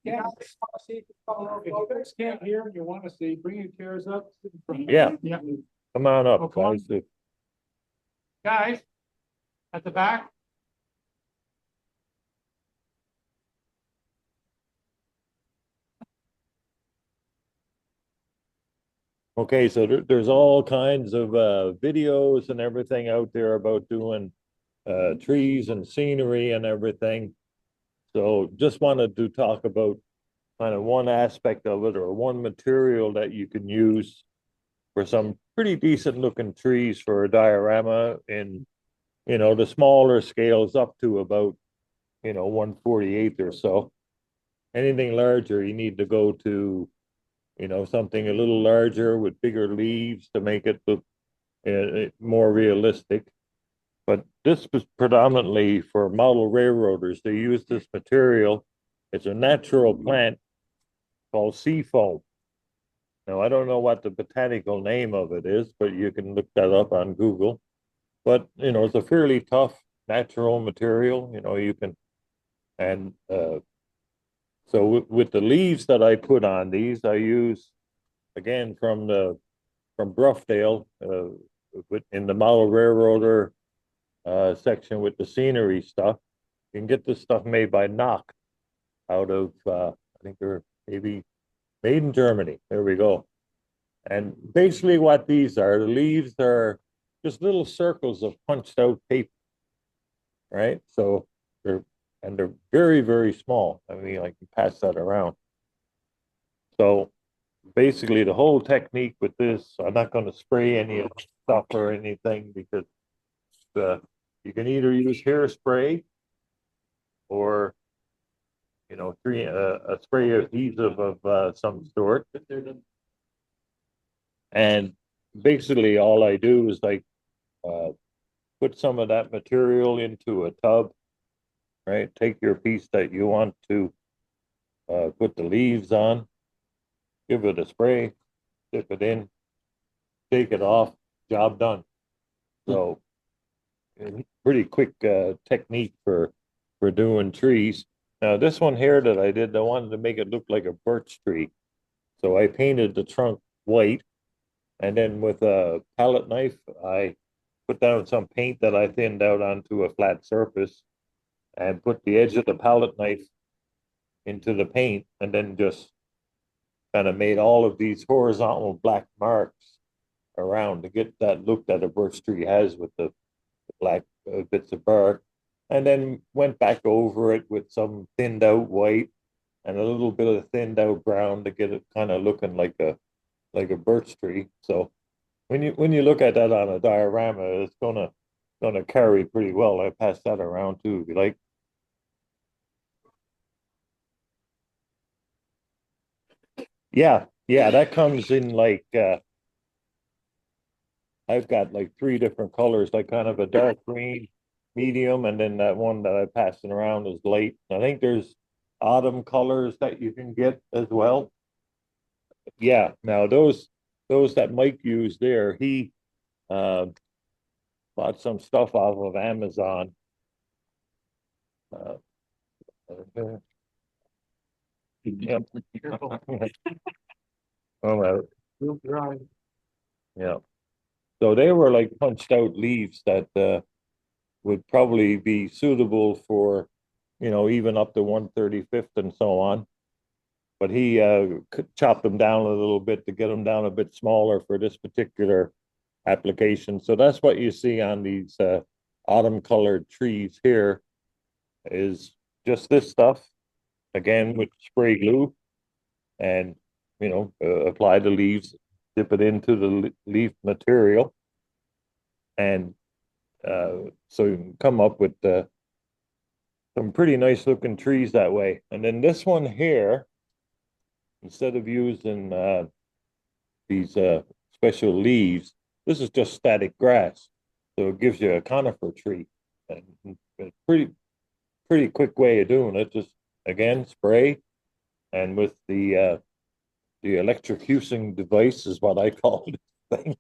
J: Yeah. If you guys can't hear and you want to see, bring your chairs up.
B: Yeah.
J: Yeah.
B: come on up,
J: Oh, come on.
B: guys.
J: Guys, at the back.
B: Okay, so there's all kinds of videos and everything out there about doing trees and scenery and everything. So just wanted to talk about kind of one aspect of it, or one material that you can use for some pretty decent looking trees for a diorama in, the smaller scales up to about, 1/48 or so. Anything larger, you need to go to, something a little larger with bigger leaves to make it look more realistic. But this was predominantly for model railroaders. They use this material. It's a natural plant called sea foam. Now, I don't know what the botanical name of it is, but you can look that up on Google. But, it's a fairly tough natural material, you can, and so with the leaves that I put on these, I use, again, from Broughdale, in the model railroader section with the scenery stuff. You can get this stuff made by Knock out of, I think they're maybe made in Germany. There we go. And basically what these are, the leaves are just little circles of punched out paper, right? So they're very, very small. I mean, I can pass that around. So basically the whole technique with this, I'm not going to spray any of the stuff or anything, because you can either use hairspray or, a spray adhesive of some sort. And basically all I do is like put some of that material into a tub, right? Take your piece that you want to put the leaves on, give it a spray, dip it in, take it off, job done. So pretty quick technique for doing trees. Now this one here that I did, I wanted to make it look like a birch tree. So I painted the trunk white, and then with a palette knife, I put down some paint that I thinned out onto a flat surface, and put the edge of the palette knife into the paint, and then just kind of made all of these horizontal black marks around to get that look that a birch tree has with the black bits of bark, and then went back over it with some thinned out white and a little bit of thinned out brown to get it kind of looking like a birch tree. So when you look at that on a diorama, it's gonna carry pretty well. I pass that around too, if you like. Yeah, that comes in like I've got like 3 different colors, like kind of a dark green, medium, and then that one that I'm passing around is light. I think there's autumn colors that you can get as well. Yeah, now those that Mike used there, he bought some stuff off of Amazon. Yep. Oh, yeah. So they were like punched out leaves that would probably be suitable for, even up to 1/35 and so on. But he chopped them down a little bit to get them down a bit smaller for this particular application. So that's what you see on these autumn colored trees here, is just this stuff, again with spray glue, and apply the leaves, dip it into the leaf material, and so you can come up with some pretty nice looking trees that way. And then this one here, instead of using these special leaves, this is just static grass. So it gives you a conifer tree, and it's pretty pretty quick way of doing it. Just again, spray, and with the electrocuting device is what I call it thing.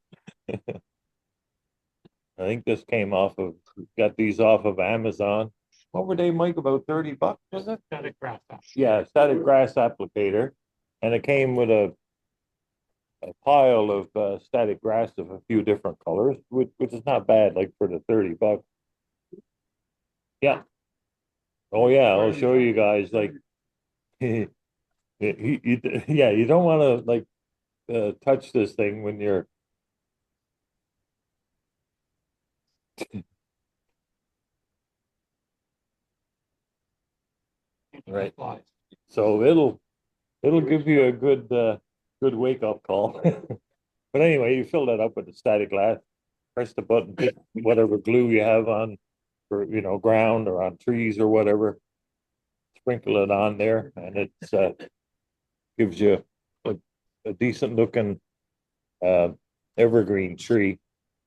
B: I think this came off of, got these off of Amazon. What were they, Mike? About $30, was it?
C: Static grass.
B: Yeah, static grass applicator, and it came with a pile of static grass of a few different colors, which is not bad, like for the $30. Yeah. Oh yeah, I'll show you guys. Like, yeah, you don't want to like touch this thing when you're. Right. So it'll give you a good wake up call. But anyway, you fill that up with the static glass, press the button, put whatever glue you have on for, ground or on trees or whatever, sprinkle it on there, and it's gives you a decent looking evergreen tree.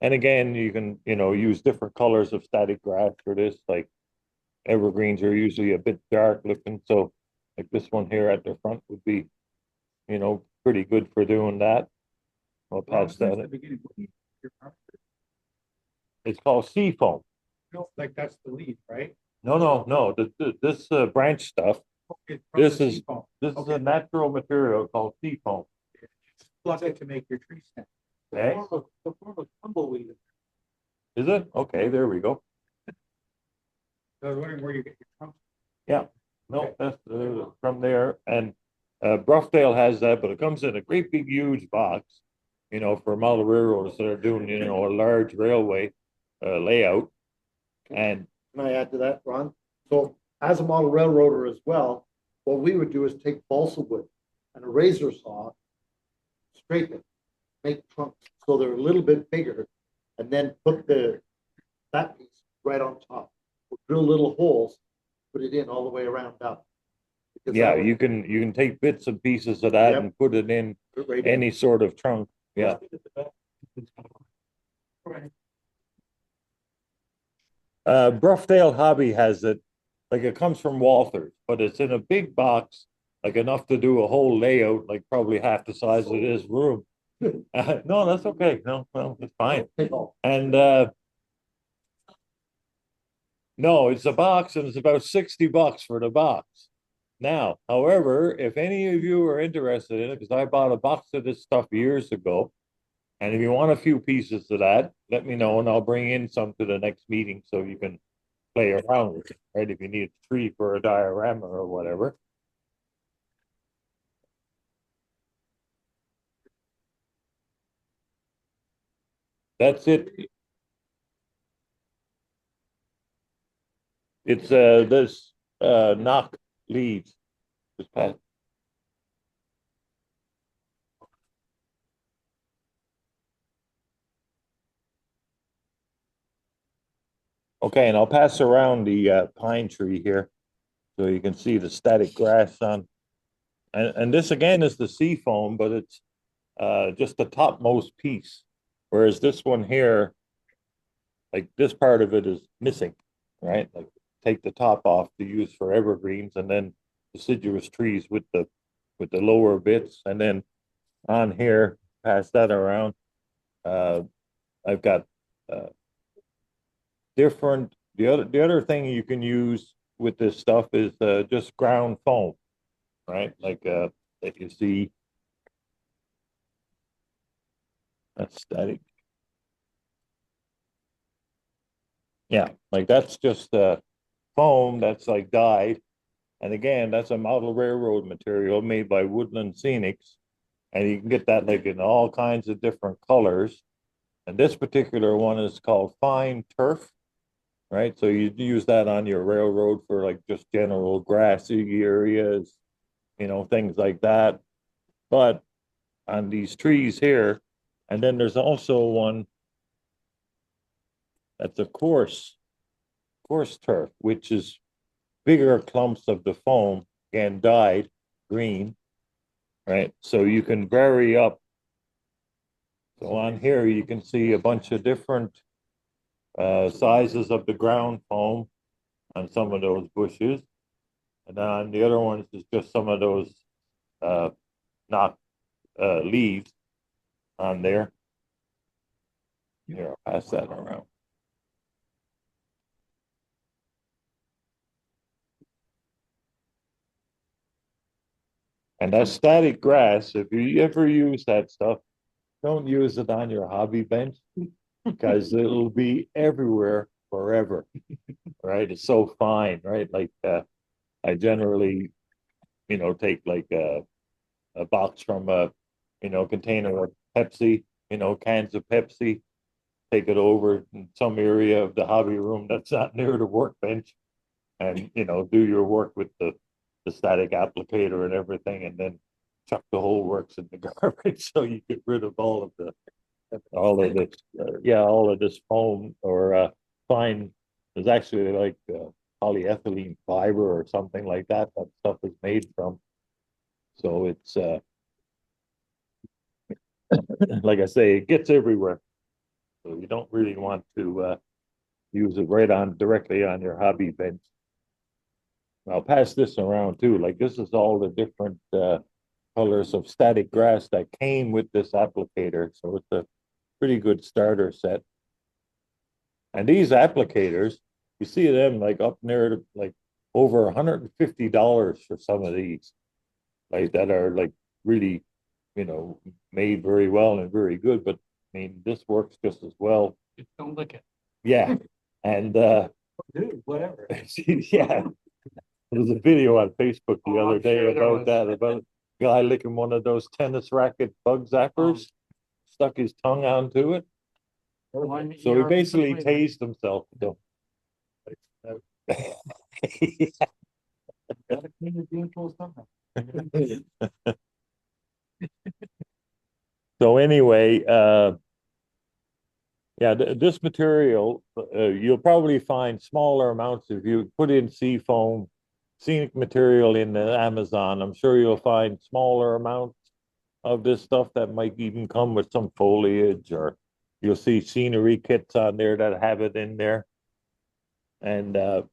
B: And again, you can, use different colors of static grass for this. Like evergreens are usually a bit dark looking, so like this one here at the front would be, pretty good for doing that. I'll pass that. It's called sea foam.
J: Like that's the leaf, right?
B: No. This branch stuff.
J: Okay, from
B: This
J: the
B: is
J: sea foam.
B: a natural material called sea foam.
J: Plug it to make your tree stand.
B: Okay.
J: The form of tumbleweed.
B: Is it? Okay, there we go.
J: I was wondering where you get your trunk.
B: Yeah. No, that's from there. And Broughdale has that, but it comes in a great big huge box, for model railroads that are doing, a large railway layout. And
H: Can I add to that, Ron? So as a model railroader as well, what we would do is take balsa wood and a razor saw, scrape it, make trunks so they're a little bit bigger, and then put that piece right on top. We'll drill little holes, put it in all the way around up. Because
B: yeah,
H: that would-
B: you can take bits and pieces of that
H: Yep.
B: and put it in
H: put it right in.
B: any sort of trunk. Yeah. Broughdale Hobby has it, like it comes from Walther's, but it's in a big box, like enough to do a whole layout, like probably half the size of this room. No, that's okay. No, well, it's fine. And no, it's a box and it's about $60 for the box. Now, however, if any of you are interested in it, because I bought a box of this stuff years ago, and if you want a few pieces of that, let me know and I'll bring in some to the next meeting so you can play around with it, right? If you need a tree for a diorama or whatever. That's it. It's this knock leaves. Just pass. Okay, and I'll pass around the pine tree here so you can see the static grass on. And this again is the sea foam, but it's just the topmost piece. Whereas this one here, like this part of it is missing, right? Like take the top off to use for evergreens and then deciduous trees with the lower bits. And then on here, pass that around. I've got different, the other thing you can use with this stuff is just ground foam, right? Like that you see. That's static. Yeah, like that's just foam that's like dyed. And again, that's a model railroad material made by Woodland Scenics. And you can get that like in all kinds of different colors. And this particular one is called fine turf, right? So you use that on your railroad for like just general grassy areas, things like that. But on these trees here, and then there's also one that's a coarse turf, which is bigger clumps of the foam, again dyed green, right? So you can vary up. So on here, you can see a bunch of different sizes of the ground foam. on some of those bushes. And then on the other ones is just some of those knocked leaves on there. Here, I'll pass that around. And that static grass, if you ever use that stuff, don't use it on your hobby bench because it'll be everywhere forever. Right? It's so fine, right? Like I generally, take like a box from a, container of Pepsi, cans of Pepsi, take it over in some area of the hobby room that's not near the workbench and, do your work with the static applicator and everything, and then chuck the whole works in the garbage so you get rid of all of this, all of this foam or fine. There's actually like polyethylene fiber or something like that. That stuff is made from. So it's like I say, it gets everywhere. So you don't really want to use it directly on your hobby bench. I'll pass this around too. Like this is all the different colors of static grass that came with this applicator. So it's a pretty good starter set. And these applicators, you see them like up near to like over $150 for some of these, like that are like really, made very well and very good. But I mean, this works just as well.
J: Just don't lick it.
B: Yeah. And
J: Dude, whatever.
B: yeah. There was a video on Facebook the other day about that, about a guy licking one of those tennis racket bug zappers, stuck his tongue onto it. So he basically tased himself. So.
J: Gotta clean your bean tools somehow.
B: So anyway, this material, you'll probably find smaller amounts if you put in sea foam, scenic material in the Amazon. I'm sure you'll find smaller amounts of this stuff that might even come with some foliage, or you'll see scenery kits on there that have it in there. And the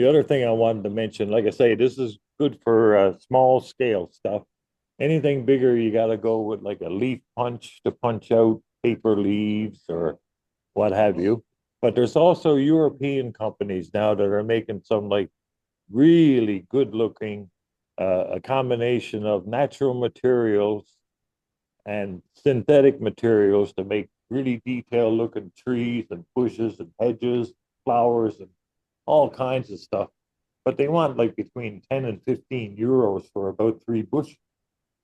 B: other thing I wanted to mention, like I say, this is good for small scale stuff. Anything bigger, you got to go with like a leaf punch to punch out paper leaves or what have you. But there's also European companies now that are making some like really good looking, a combination of natural materials and synthetic materials to make really detailed looking trees and bushes and hedges, flowers and all kinds of stuff. But they want like between 10 and 15 euros for about 3 bushels.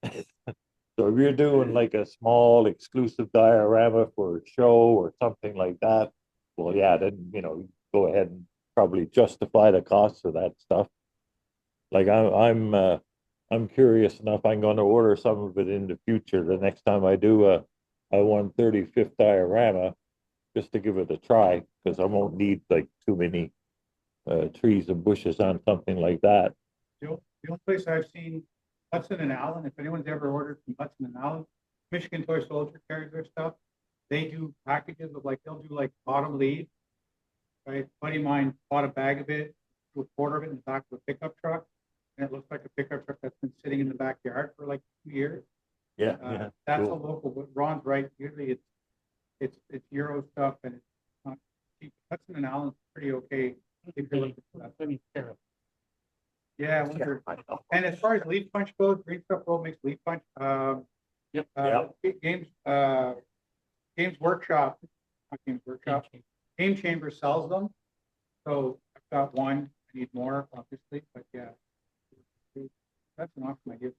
B: So if you're doing like a small exclusive diorama for a show or something like that, well, yeah, then, go ahead and probably justify the cost of that stuff. Like I'm curious enough, I'm going to order some of it in the future. The next time I do a 1/35th diorama, just to give it a try, because I won't need like too many trees and bushes on something like that.
J: The only place I've seen Hudson and Allen, if anyone's ever ordered from Hudson and Allen, Michigan Toy Soldier carries their stuff. They do packages of like, they'll do like autumn leaves. Right? A buddy of mine bought a bag of it, a quarter of it in the back of a pickup truck. And it looks like a pickup truck that's been sitting in the backyard for like 2 years.
B: Yeah,
J: That's
B: cool.
J: a local, but Ron's right. Usually it's Euro stuff and it's not cheap. Hudson and Allen's pretty okay. If you're looking for that. Yeah, I wonder. And as far as leaf punch goes, Green Stuff World makes leaf punch. Games Workshop, not Games Workshop, Game Chamber sells them. So I've got one. I need more, obviously, but yeah, that's an awesome idea.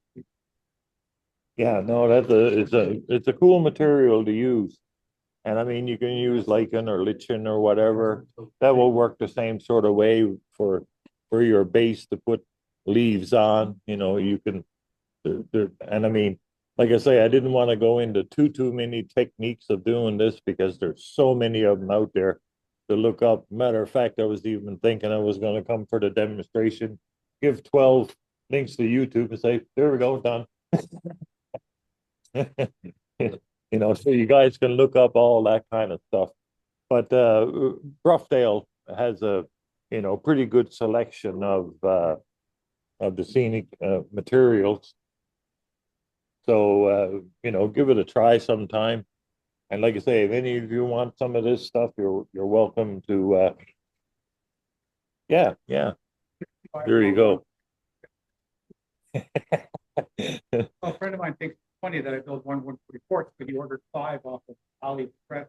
B: Yeah, no, it's a cool material to use. And I mean, you can use lichen or lichen or whatever. That will work the same sort of way for your base to put leaves on. You can, and I mean, like I say, I didn't want to go into too many techniques of doing this because there's so many of them out there to look up. Matter of fact, I was even thinking I was going to come for the demonstration, give 12 links to YouTube and say, there we go, done. So you guys can look up all that kind of stuff. But Broughdale has a you know, pretty good selection of the scenic materials. So, you know, give it a try sometime. And like I say, if any of you want some of this stuff, you're welcome to, yeah, there you go.
J: Well, a friend of mine thinks it's funny that I built one 144, but he ordered 5 off of AliExpress,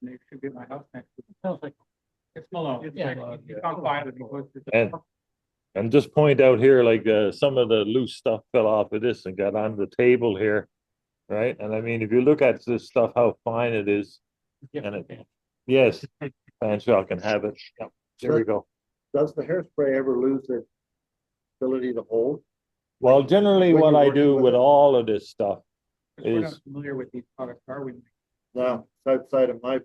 J: and they should be at my house next week. Sounds like it's Malone. Yeah, he found 5 and he goes to the.
B: And just point out here, like some of the loose stuff fell off of this and got on the table here, right? And I mean, if you look at this stuff, how fine it is, and it, yes, Fanshawe can have it. Yep. There we go.
H: Does the hairspray ever lose its ability to hold?
B: Well, generally,
H: when
B: what
H: you're
B: I
H: working
B: do
H: with
B: with
H: it?
B: all of this stuff
J: We're not
B: is,
J: familiar with these products, are we?
H: No, it's outside of my.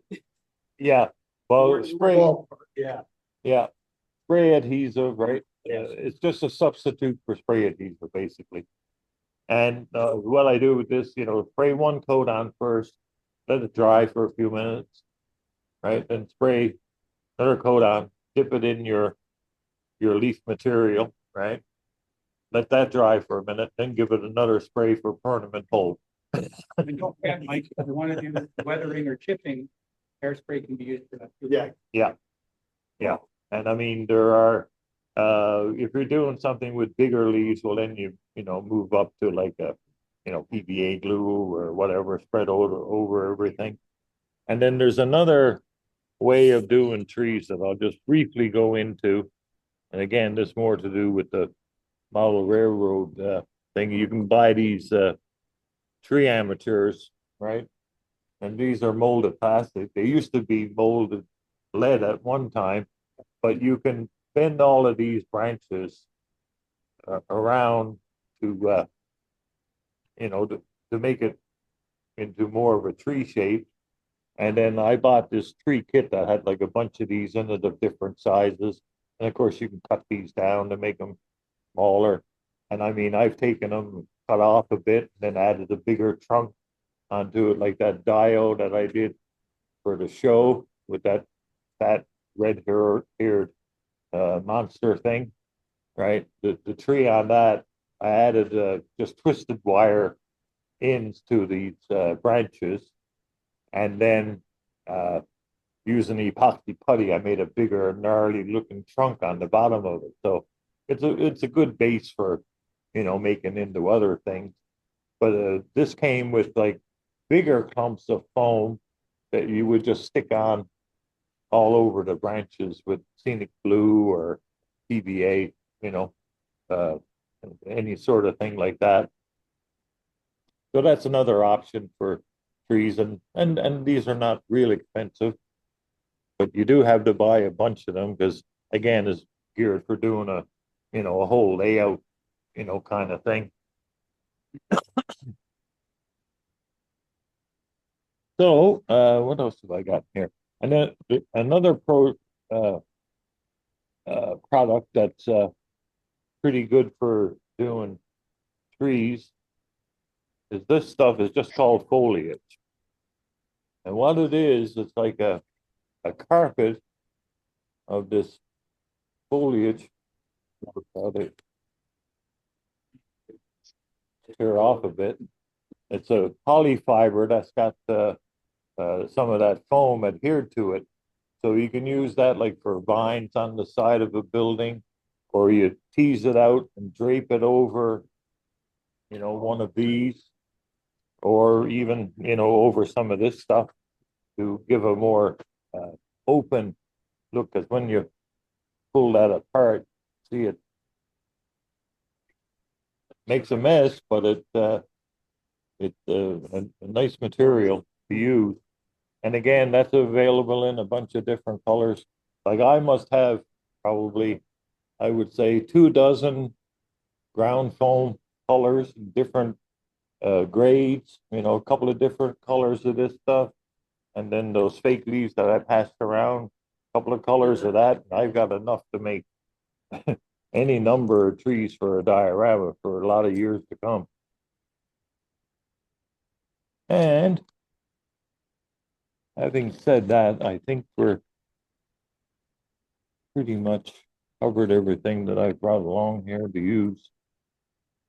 B: yeah, well, spray,
H: Yeah.
B: yeah, spray adhesive, right? It's just a substitute for spray adhesive, basically. And what I do with this, you know, spray one coat on first, let it dry for a few minutes, right? Then spray another coat on, dip it in your leaf material, right? Let that dry for a minute, then give it another spray for permanent hold.
J: And don't forget, Mike, if you want to do weathering or chipping, hairspray can be used for that too.
B: Yeah. And I mean, there are, if you're doing something with bigger leaves, well, then you know, move up to like a, you know, PVA glue or whatever, spread over everything. And then there's another way of doing trees that I'll just briefly go into. And again, this more to do with the model railroad thing. You can buy these tree amateurs, right? And these are molded plastic. They used to be molded lead at one time, but you can bend all of these branches around to, you know, to make it into more of a tree shape. And then I bought this tree kit that had like a bunch of these in it of different sizes. And of course, you can cut these down to make them smaller. And I mean, I've taken them, cut off a bit, and then added a bigger trunk onto it, like that diode that I did for the show with that red-haired monster thing, right? The tree on that, I added just twisted wire ends to these branches, and then using epoxy putty, I made a bigger, gnarly looking trunk on the bottom of it. So it's a good base for, you know, making into other things. But this came with like bigger clumps of foam that you would just stick on all over the branches with scenic glue or PVA, you know, uh, any sort of thing like that. So that's another option for trees, and these are not real expensive, but you do have to buy a bunch of them because again, it's geared for doing a, you know, a whole layout, you know, kind of thing. So, what else have I got here? And then another product that's pretty good for doing trees is this stuff is just called foliage. And what it is, it's like a carpet of this foliage. Tear off a bit. It's a polyfiber that's got some of that foam adhered to it. So you can use that like for vines on the side of a building, or you tease it out and drape it over, you know, one of these, or even, you know, over some of this stuff to give a more open look. Because when you pull that apart, see, it makes a mess, but it's a nice material to use. And again, that's available in a bunch of different colors. Like I must have probably, I would say, 24 ground foam colors, different grades, you know, a couple of different colors of this stuff. And then those fake leaves that I passed around, a couple of colors of that. I've got enough to make any number of trees for a diorama for a lot of years to come. And having said that, I think we're pretty much covered everything that I brought along here to use.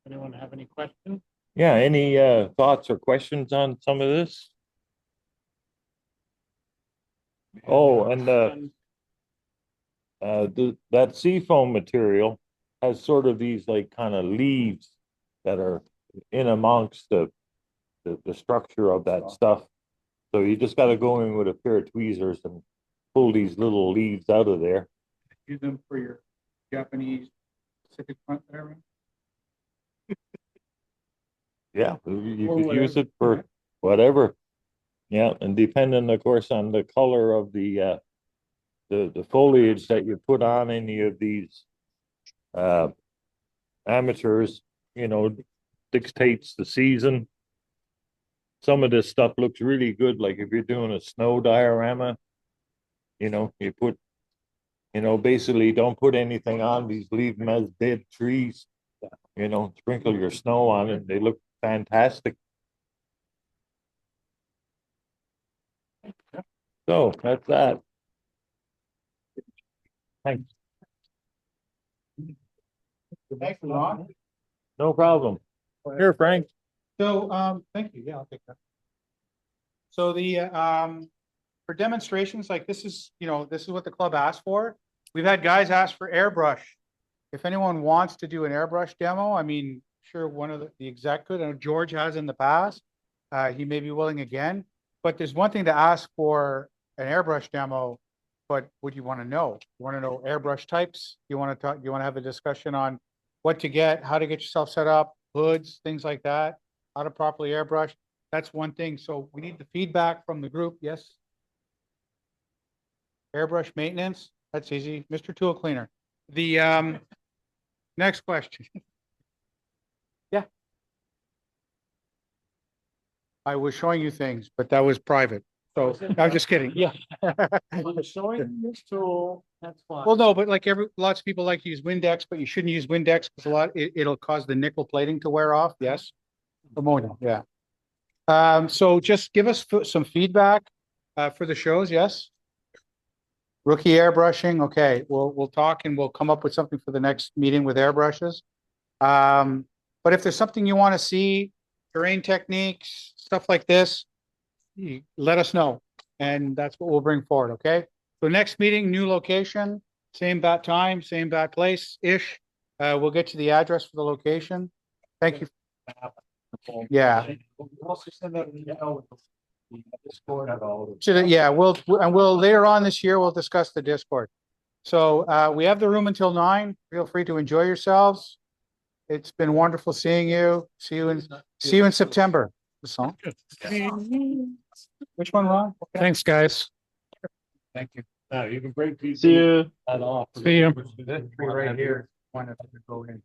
C: Anyone have any questions?
B: Yeah, any thoughts or questions on some of this? Oh, and that seafoam material has sort of these like kind of leaves that are in amongst the structure of that stuff. So you just got to go in with a pair of tweezers and pull these little leaves out of there.
J: Use them for your Japanese Pacific front area.
B: Yeah, you
J: Or
B: could use
J: whatever,
B: it for whatever. Yeah, and depending, of course, on the color of the foliage that you put on any of these amateurs, you know, dictates the season. Some of this stuff looks really good, like if you're doing a snow diorama, you know, you put, you know, basically don't put anything on these, leave them as dead trees. You know, sprinkle your snow on it, they look fantastic. So that's that. Thanks.
J: Thanks, Ron.
B: No problem. Here, Frank.
J: So, thank you. Yeah, I'll take that. So for demonstrations like this is, this is what the club asked for. We've had guys ask for airbrush. If anyone wants to do an airbrush demo, I mean, sure, one of the exec could, and George has in the past. He may be willing again, but there's one thing to ask for an airbrush demo, but what do you want to know? You want to know airbrush types? You want to talk, you want to have a discussion on what to get, how to get yourself set up, hoods, things like that, how to properly airbrush. That's one thing. So we need the feedback from the group. Yes. Airbrush maintenance. That's easy. Mr. Tool Cleaner. The next question. Yeah. I was showing you things, but that was private. So I'm just kidding. Yeah.
C: I'm showing this tool, that's fine.
J: Well, no, but like lots of people like to use Windex, but you shouldn't use Windex because it'll cause the nickel plating to wear off. Yes. Ammonia. Yeah. So just give us some feedback for the shows. Yes. Rookie airbrushing. Okay. We'll talk and we'll come up with something for the next meeting with airbrushes. But if there's something you want to see, terrain techniques, stuff like this, let us know. And that's what we'll bring forward. Okay. So next meeting, new location, same bat time, same bat place-ish. We'll get you the address for the location. Thank you. Yeah. Yeah, we'll later on this year, we'll discuss the Discord. So we have the room until 9. Feel free to enjoy yourselves. It's been wonderful seeing you. See you in September. The song. Which one, Ron? Okay.
D: Thanks, guys.
J: Thank you.
B: You can break these.
I: See you.
B: That off.
D: See you.
J: This tree right here. One that could go in.